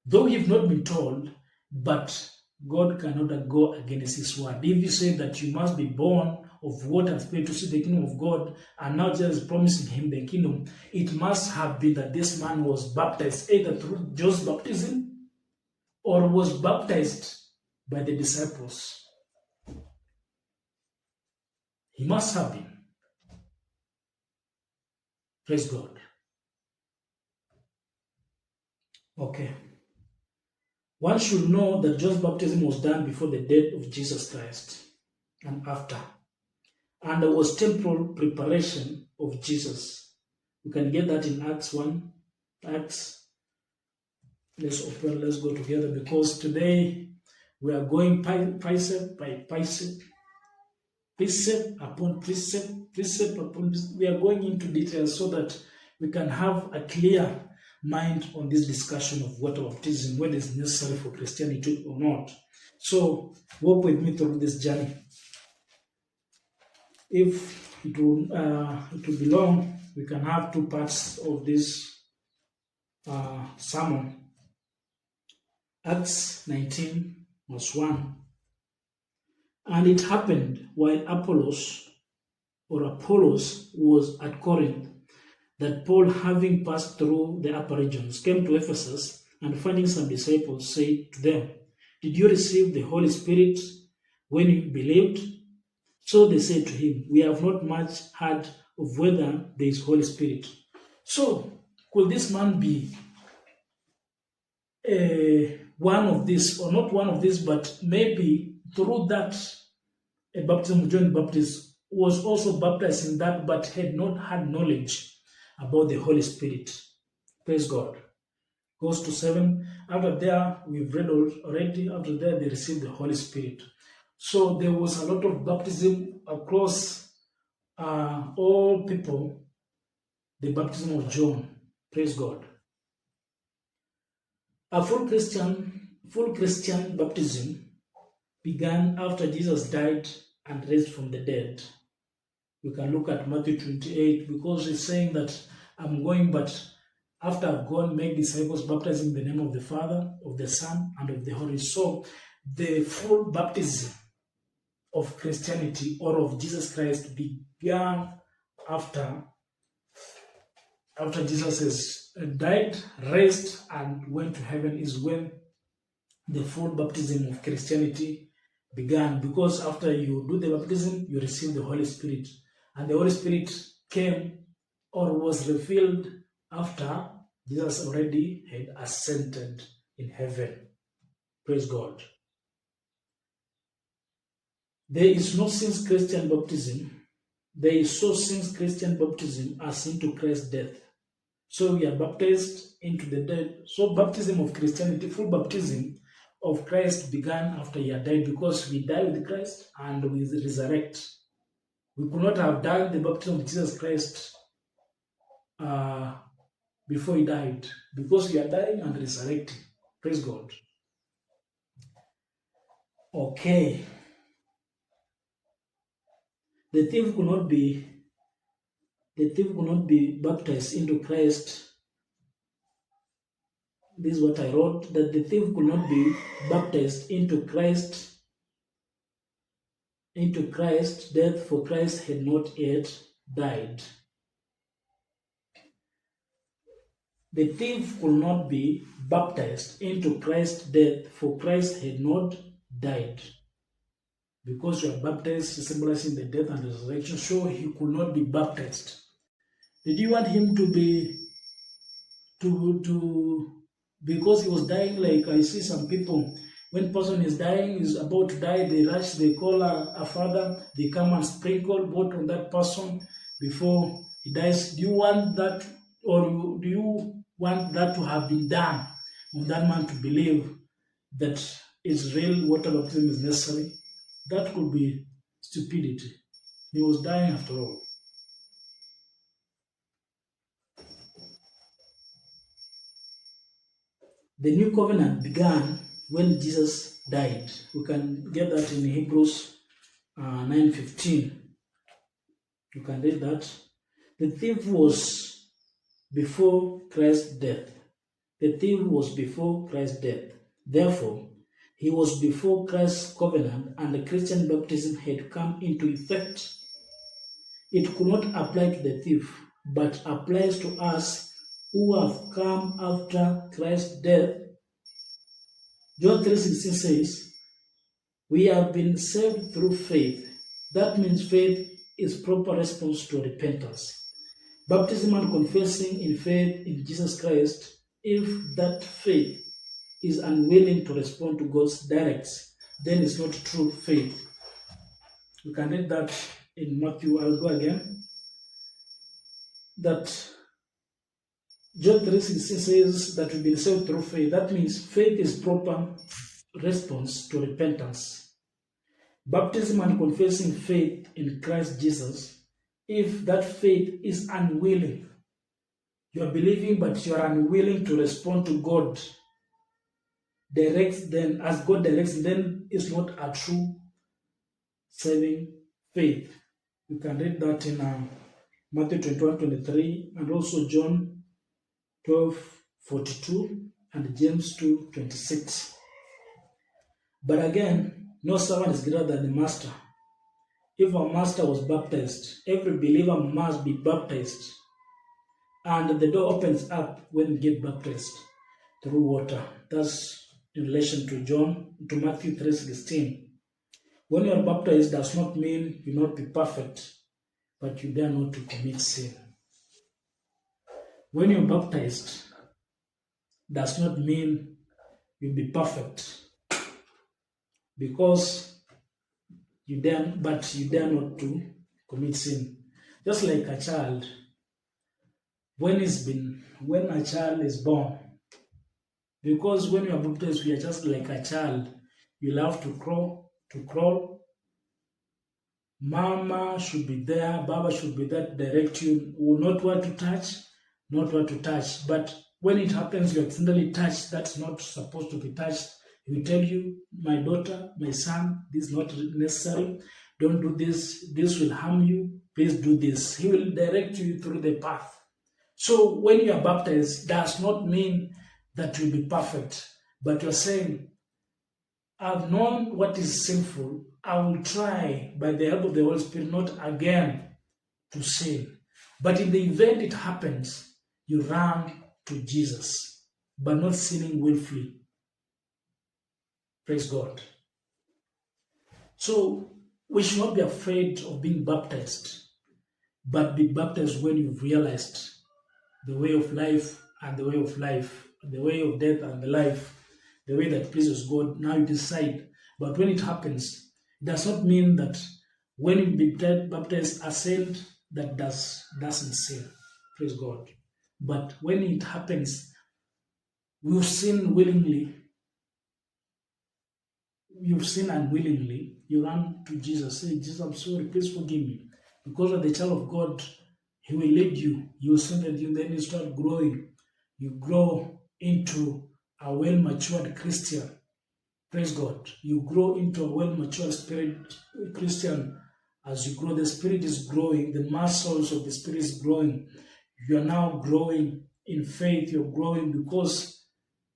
Though you've not been told, but God cannot go against his word. If you say that you must be born of water and spirit to see the kingdom of God, and now Jesus is promising him the kingdom, it must have been that this man was baptized either through John's baptism or was baptized by the disciples. He must have been. Praise God. Okay. One should know that John's baptism was done before the death of Jesus Christ and after. And there was temporal preparation of Jesus. You can get that in Acts 1. Acts. Let's go together because today we are going precept by precept, precept upon precept, precept upon precept. We are going into details so that we can have a clear mind on this discussion of water baptism, whether it's necessary for Christianity or not. So walk with me through this journey. If it will be long, we can have two parts of this sermon. Acts 19 verse 1. And it happened while Apollos was at Corinth, that Paul, having passed through the upper regions, came to Ephesus, and finding some disciples, said to them, did you receive the Holy Spirit when you believed? So they said to him, we have not much heard of whether there is Holy Spirit. So, could this man be one of these, or not one of these, but maybe through that a baptism of John the Baptist was also baptized in that, but had not had knowledge about the Holy Spirit. Praise God. Goes to 7. After there, we've read already, after there they received the Holy Spirit. So there was a lot of baptism across all people, the baptism of John. Praise God. A full Christian baptism began after Jesus died and raised from the dead. We can look at Matthew 28 because it's saying that I'm going, but after I've gone, make disciples, baptizing in the name of the Father, of the Son, and of the Holy Spirit. So the full baptism of Christianity or of Jesus Christ began after Jesus has died, raised, and went to heaven is when the full baptism of Christianity began. Because after you do the baptism, you receive the Holy Spirit. And the Holy Spirit came or was revealed after Jesus already had ascended in heaven. Praise God. There is no since Christian baptism. There is so since Christian baptism as into Christ's death. So we are baptized into the dead. So baptism of Christianity, full baptism of Christ began after he had died, because we die with Christ and we resurrect. We could not have done the baptism of Jesus Christ before he died, because we are dying and resurrecting. Praise God. Okay. The thief could not be baptized into Christ. This is what I wrote, that the thief could not be baptized into Christ's death, for Christ had not yet died. The thief could not be baptized into Christ's death, for Christ had not died. Because you are baptized, symbolizing the death and resurrection, so he could not be baptized. Did you want him to be because he was dying? Like I see some people, when person is dying, is about to die, they rush, they call a father, they come and sprinkle water on that person before he dies. Do you want that, or do you want that to have been done on that man to believe that it's real water baptism is necessary? That could be stupidity. He was dying after all. The new covenant began when Jesus died. We can get that in Hebrews 9:15. You can read that. The thief was before Christ's death. The thief was before Christ's death. Therefore, he was before Christ's covenant, and the Christian baptism had come into effect. It could not apply to the thief, but applies to us who have come after Christ's death. John 3:16 says, we have been saved through faith. That means faith is proper response to repentance. Baptism and confessing in faith in Jesus Christ. If that faith is unwilling to respond to God's directs, then it's not true faith. You can read that in Matthew. I'll go again. That John 3:16 says that we've been saved through faith. That means faith is proper response to repentance. Baptism and confessing faith in Christ Jesus. If that faith is unwilling, you are believing but you are unwilling to respond to God directs, then as God directs, then it's not a true saving faith. You can read that in Matthew 21:23 and also John 12:42 and James 2:26. But again, no servant is greater than the master. If our master was baptized, every believer must be baptized. And the door opens up when we get baptized through water. That's in relation to Matthew 3:16. When you are baptized does not mean you not be perfect, but you dare not to commit sin. When you're baptized does not mean you'll be perfect, because you dare not to commit sin. Just like a child, when a child is born, because when you are baptized, we are just like a child. You'll have to crawl. Mama should be there, Baba should be there to direct you. Not what to touch. But when it happens, you accidentally touch, that's not supposed to be touched. He will tell you, my daughter, my son, this is not necessary. Don't do this. This will harm you. Please do this. He will direct you through the path. So when you are baptized, does not mean that you'll be perfect, but you're saying, I've known what is sinful. I will try by the help of the Holy Spirit not again to sin. But in the event it happens, you run to Jesus, but not sinning willfully. Praise God. So we should not be afraid of being baptized, but be baptized when you've realized the way of life and the way of life, the way of death and the life, the way that pleases God. Now you decide. But when it happens, it does not mean that when you be baptized a saint that doesn't sin. Praise God. But when it happens, you sin willingly, you sin unwillingly, you run to Jesus. Say, Jesus, I'm sorry, please forgive me. Because of the child of God, He will lead you. You will sin and then you start growing. you grow into a well-matured Christian. Praise God. You grow into a well-matured spirit Christian. As you grow, the spirit is growing, the muscles of the spirit is growing. You are now growing in faith. You're growing because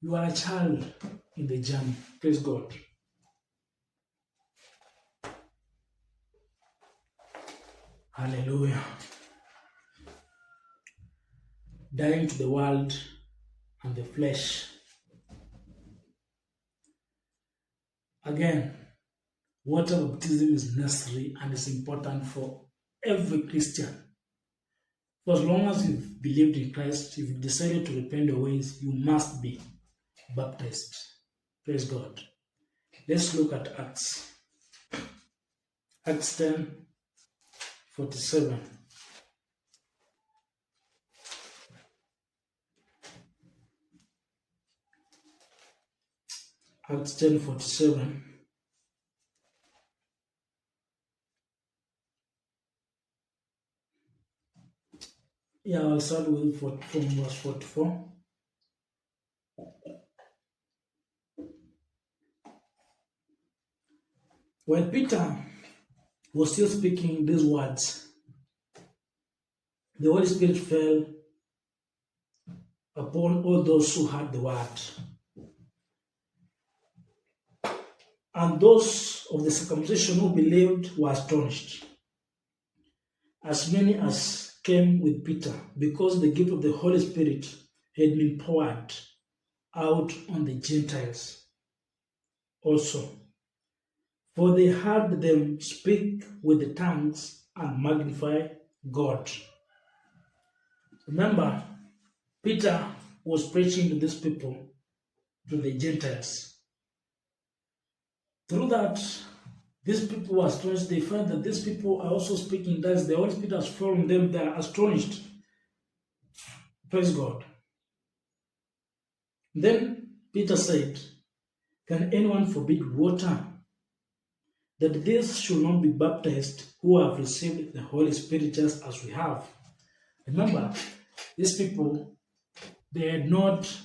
you are a child in the journey. Praise God. Hallelujah. Dying to the world and the flesh. Again, water baptism is necessary and is important for every Christian. For as long as you've believed in Christ, if you've decided to repent your ways, you must be baptized. Praise God. Let's look at Acts. Acts 10:47. Acts 10:47. Yeah, I'll start with from verse 44. When Peter was still speaking these words, the Holy Spirit fell upon all those who heard the word. And those of the circumcision who believed were astonished, as many as came with Peter, because the gift of the Holy Spirit had been poured out on the Gentiles also. For they heard them speak with the tongues and magnify God. Remember, Peter was preaching to these people, to the Gentiles. Through that, these people were astonished. They found that these people are also speaking tongues. The Holy Spirit has fallen on them. They are astonished. Praise God. Then Peter said, "Can anyone forbid water, that these should not be baptized who have received the Holy Spirit just as we have?" Remember, these people, they had not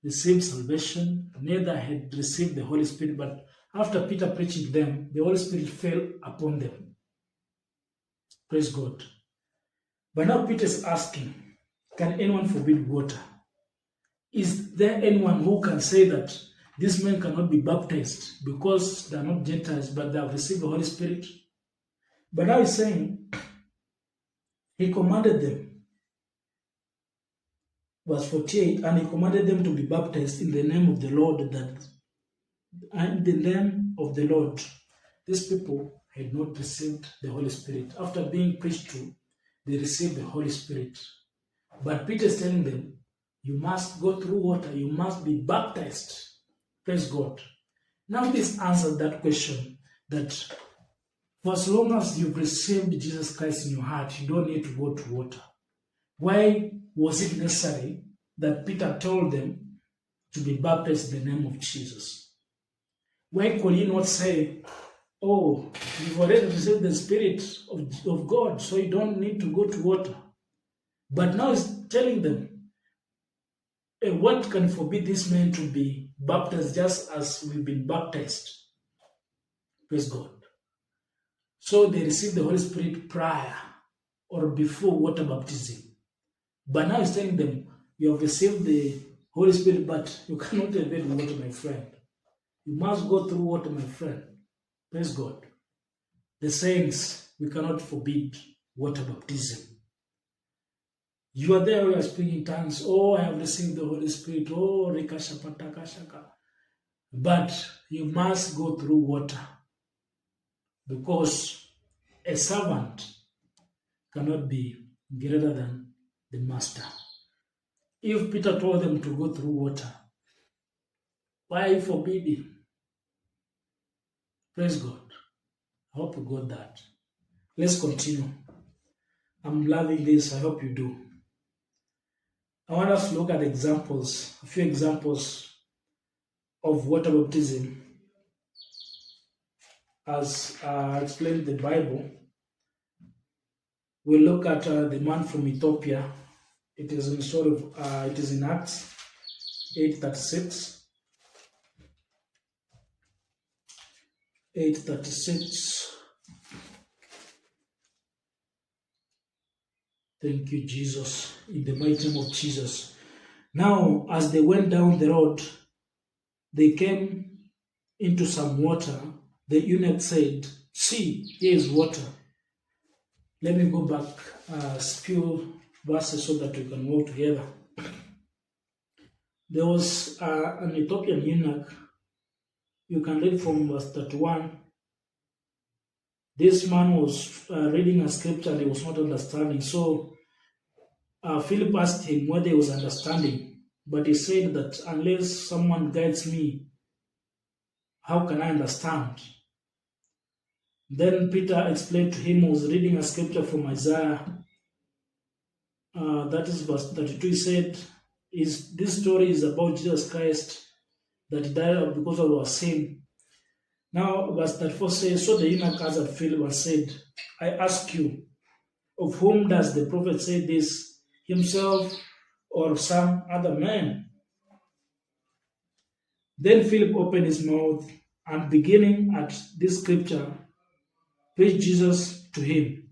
received salvation, neither had received the Holy Spirit, but after Peter preaching to them, the Holy Spirit fell upon them. Praise God. But now Peter is asking, can anyone forbid water? Is there anyone who can say that these men cannot be baptized because they are not Gentiles, but they have received the Holy Spirit? But now he's saying, he commanded them, verse 48, and he commanded them to be baptized in the name of the Lord, and the name of the Lord. These people had not received the Holy Spirit. After being preached to, they received the Holy Spirit. But Peter is telling them, you must go through water, you must be baptized. Praise God. Now this answers that question, that for as long as you've received Jesus Christ in your heart, you don't need to go to water. Why was it necessary that Peter told them to be baptized in the name of Jesus? Why could he not say, oh, you've already received the Spirit of God, so you don't need to go to water? But now he's telling them, what can forbid this man to be baptized just as we've been baptized? Praise God. So they received the Holy Spirit prior or before water baptism. But now he's telling them, you have received the Holy Spirit, but you cannot evade water, my friend. You must go through water, my friend. Praise God. The saints, we cannot forbid water baptism. You are there, we are speaking tongues. Oh, I have received the Holy Spirit. Oh, rikashapatakashaka. But you must go through water, because a servant cannot be greater than the master. If Peter told them to go through water, why forbid him? Praise God. I hope you got that. Let's continue. I'm loving this. I hope you do. I want us to look at examples, a few examples of water baptism as explained in the Bible. We'll look at the man from Ethiopia It is in story of it is in Acts 8:36. 8:36. Thank you, Jesus, in the mighty name of Jesus. Now, as they went down the road, they came into some water. The eunuch said, "See, here is water." Let me go back a few verses so that we can walk together. There was an Ethiopian eunuch. You can read from verse 31. This man was reading a scripture and he was not understanding. So Philip asked him whether he was understanding. But he said that unless someone guides me, how can I understand? Then Peter explained to him, he was reading a scripture from Isaiah. That is verse 32. He said, this story is about Jesus Christ that died because of our sin. Now, verse 34 says, so the eunuch answered Philip and said, I ask you, of whom does the prophet say this, himself or some other man? Then Philip opened his mouth and beginning at this scripture, preached Jesus to him.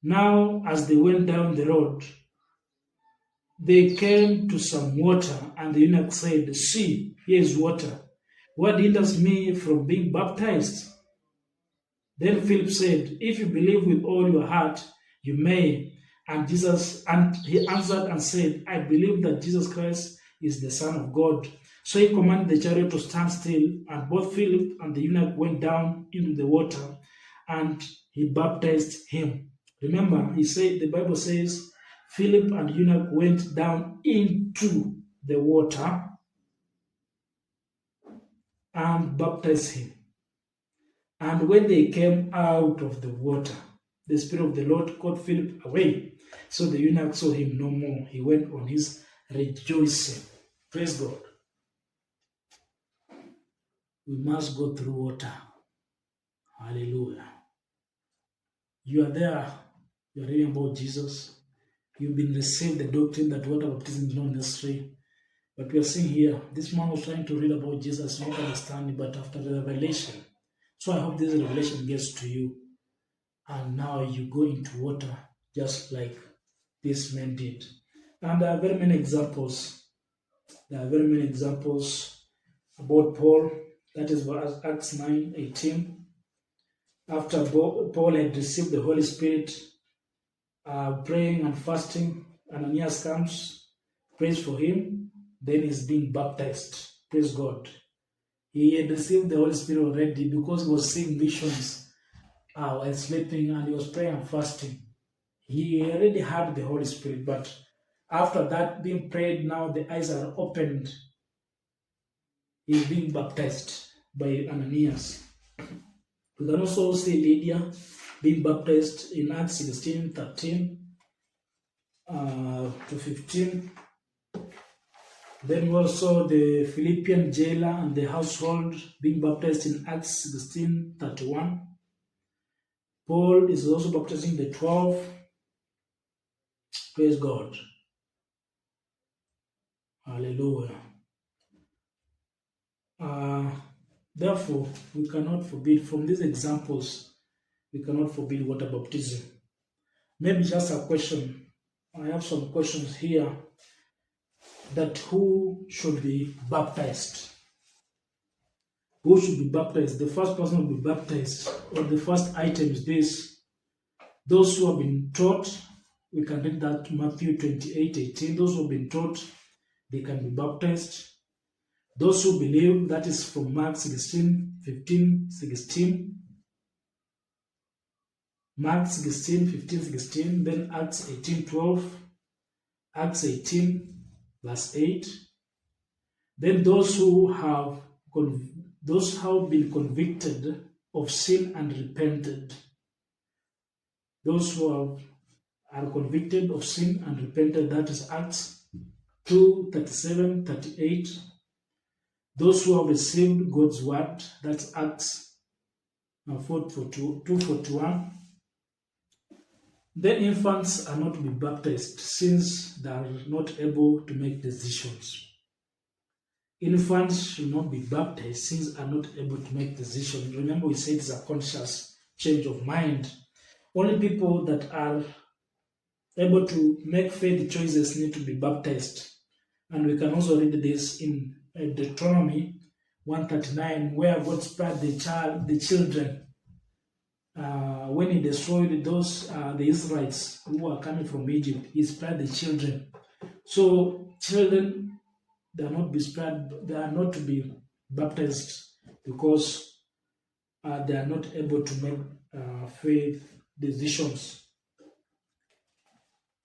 Now, as they went down the road, they came to some water, and the eunuch said, see, here is water. What hinders me from being baptized? Then Philip said, if you believe with all your heart, you may. And he answered and said, I believe that Jesus Christ is the Son of God. So he commanded the chariot to stand still, and both Philip and the eunuch went down into the water, and he baptized him. Remember, the Bible says, Philip and eunuch went down into the water and baptized him. And when they came out of the water, the Spirit of the Lord caught Philip away. So the eunuch saw him no more. He went on his rejoicing. Praise God. We must go through water. Hallelujah. You are there. You are reading about Jesus. You've been received the doctrine that water baptism is not necessary. But we are seeing here, this man was trying to read about Jesus, not understanding, but after the revelation. So I hope this revelation gets to you. And now you go into water just like this man did. And there are very many examples. There are very many examples about Paul. That is Acts 9:18. After Paul had received the Holy Spirit, praying and fasting, Ananias comes, prays for him, then he's being baptized. Praise God. He had received the Holy Spirit already because he was seeing visions while sleeping, and he was praying and fasting. He already had the Holy Spirit, but after that being prayed, now the eyes are opened. He's being baptized by Ananias. We can also see Lydia being baptized in Acts 16:13 to 15. Then also the Philippian jailer and the household being baptized in Acts 16:31. Paul is also baptizing the 12. Praise God. Hallelujah. Therefore, we cannot forbid, from these examples, we cannot forbid water baptism. Maybe just a question. I have some questions here. That who should be baptized? Who should be baptized? The first person will be baptized, or the first item is this. Those who have been taught, we can read that Matthew 28:18. Those who have been taught, they can be baptized. Those who believe, that is from Mark 16:15, 16. Mark 16:15, 16. Then Acts 18:12. Acts 18, verse 8. Then those who have been convicted of sin and repented. Those who are convicted of sin and repented, that is Acts 2:37, 38. Those who have received God's word, that's Acts 2:41. Then infants are not to be baptized since they are not able to make decisions. Infants should not be baptized since they are not able to make decisions. Remember, we said it's a conscious change of mind. Only people that are able to make faith choices need to be baptized. And we can also read this in Deuteronomy 139, where God spared the children when he destroyed those the Israelites who were coming from Egypt. He spared the children. So children, they are not be spared. They are not to be baptized because they are not able to make faith decisions.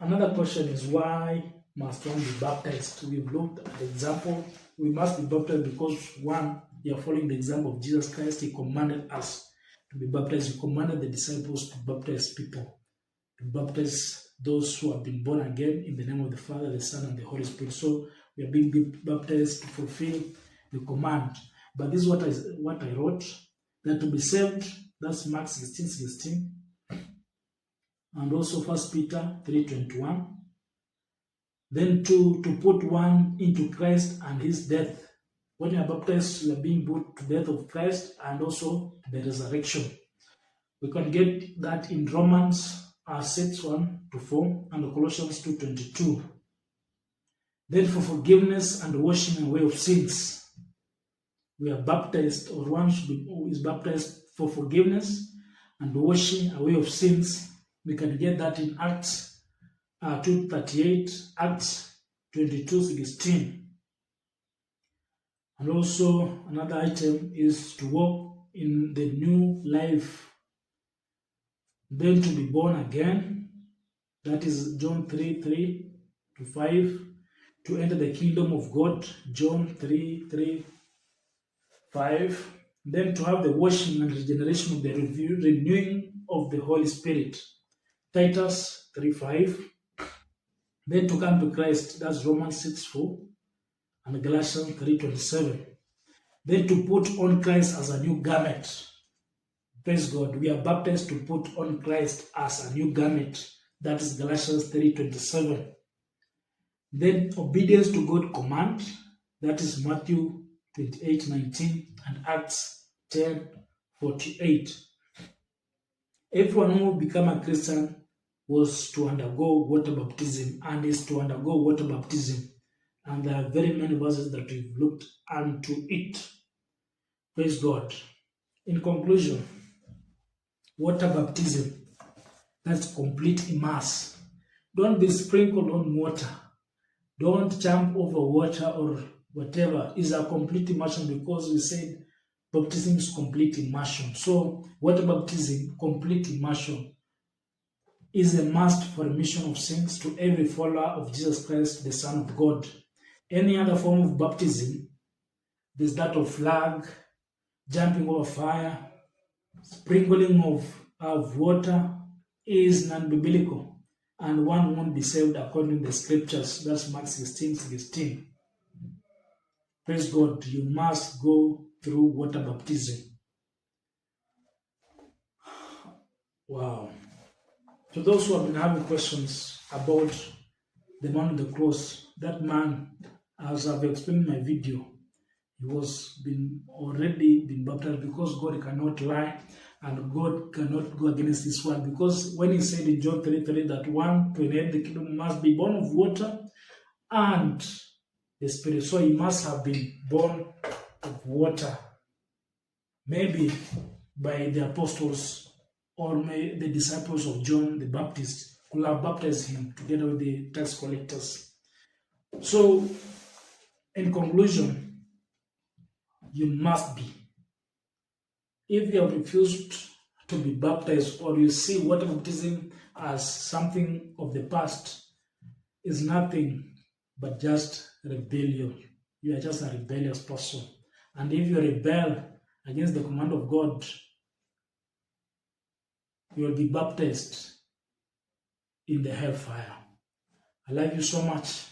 Another question is, why must one be baptized? We've looked at the example. We must be baptized because, one, we are following the example of Jesus Christ. He commanded us to be baptized. He commanded the disciples to baptize people, to baptize those who have been born again in the name of the Father, the Son, and the Holy Spirit. So we are being baptized to fulfill the command. But this is what I wrote, that to be saved, that's Mark 16:16. And also 1 Peter 3:21. Then to put one into Christ and his death. When you are baptized, you are being put to death of Christ and also the resurrection. We can get that in Romans 6:1-4 and Colossians 2:22. Then for forgiveness and washing away of sins, we are baptized, or one is baptized for forgiveness and washing away of sins. We can get that in Acts 2:38, Acts 22:16. And also another item is to walk in the new life. Then to be born again, that is John 3:3-5. To enter the kingdom of God, John 3:5. Then to have the washing and regeneration of the renewing of the Holy Spirit, Titus 3:5. Then to come to Christ, that's Romans 6:4 and Galatians 3:27. Then to put on Christ as a new garment. Praise God. We are baptized to put on Christ as a new garment. That is Galatians 3:27. Then obedience to God's command. That is Matthew 28:19 and Acts 10:48. Everyone who become a Christian was to undergo water baptism and is to undergo water baptism. And there are very many verses that we've looked unto it. Praise God. In conclusion, water baptism, that's complete immerse. Don't be sprinkled on water. Don't jump over water or whatever. It's a complete immersion, because we said baptism is complete immersion. So water baptism, complete immersion, is a must for remission of sins to every follower of Jesus Christ, the Son of God. Any other form of baptism, there's that of flag, jumping over fire, sprinkling of water, is non-biblical, and one won't be saved according to the scriptures. That's Mark 16:16. Praise God. You must go through water baptism. Wow. To those who have been having questions about the man on the cross, that man, as I've explained in my video, he was already been baptized, because God cannot lie and God cannot go against his word. Because when he said in John 3:3 that one to inherit the kingdom must be born of water and the Spirit, so he must have been born of water, maybe by the apostles or the disciples of John the Baptist could have baptized him together with the tax collectors. So, in conclusion, you must be. If you have refused to be baptized, or you see water baptism as something of the past, is nothing but just rebellion. You are just a rebellious person. And if you rebel against the command of God, you will be baptized in the hellfire. I love you so much.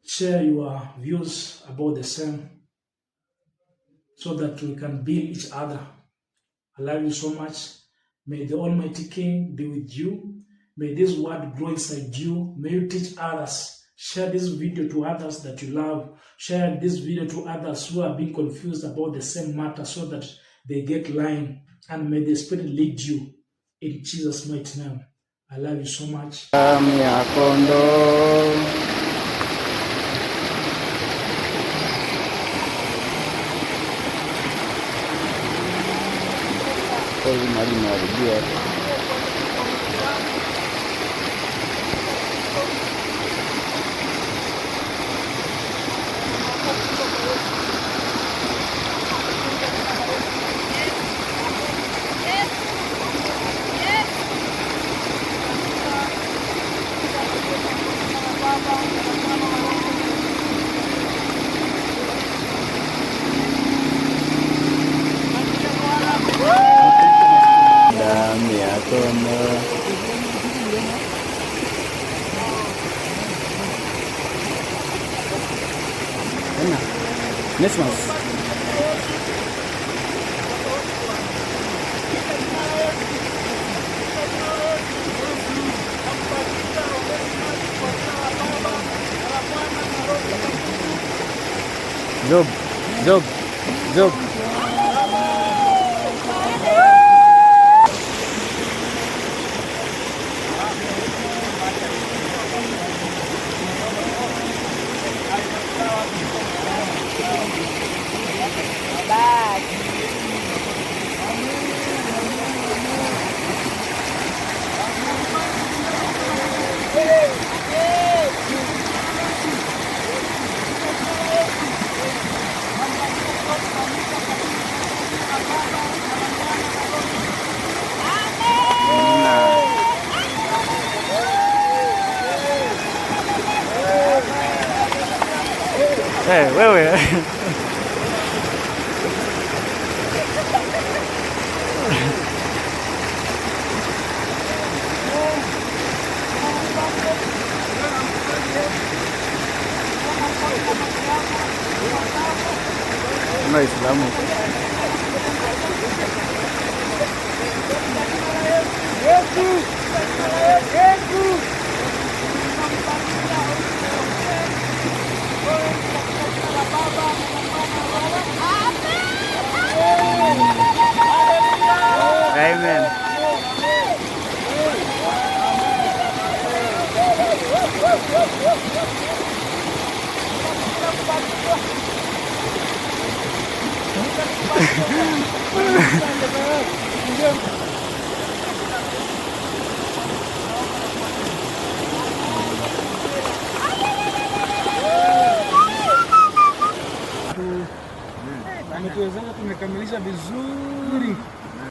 Share your views about the same so that we can build each other. I love you so much. May the Almighty King be with you. May this word grow inside you. May you teach others. Share this video to others that you love. Share this video to others who are being confused about the same matter so that they get line. And may the Spirit lead you in Jesus' mighty name. I love you so much. Nesmas. Job. Wewe. Waislamu. Amen. Ametuwezesha, tumekamilisha vizuri.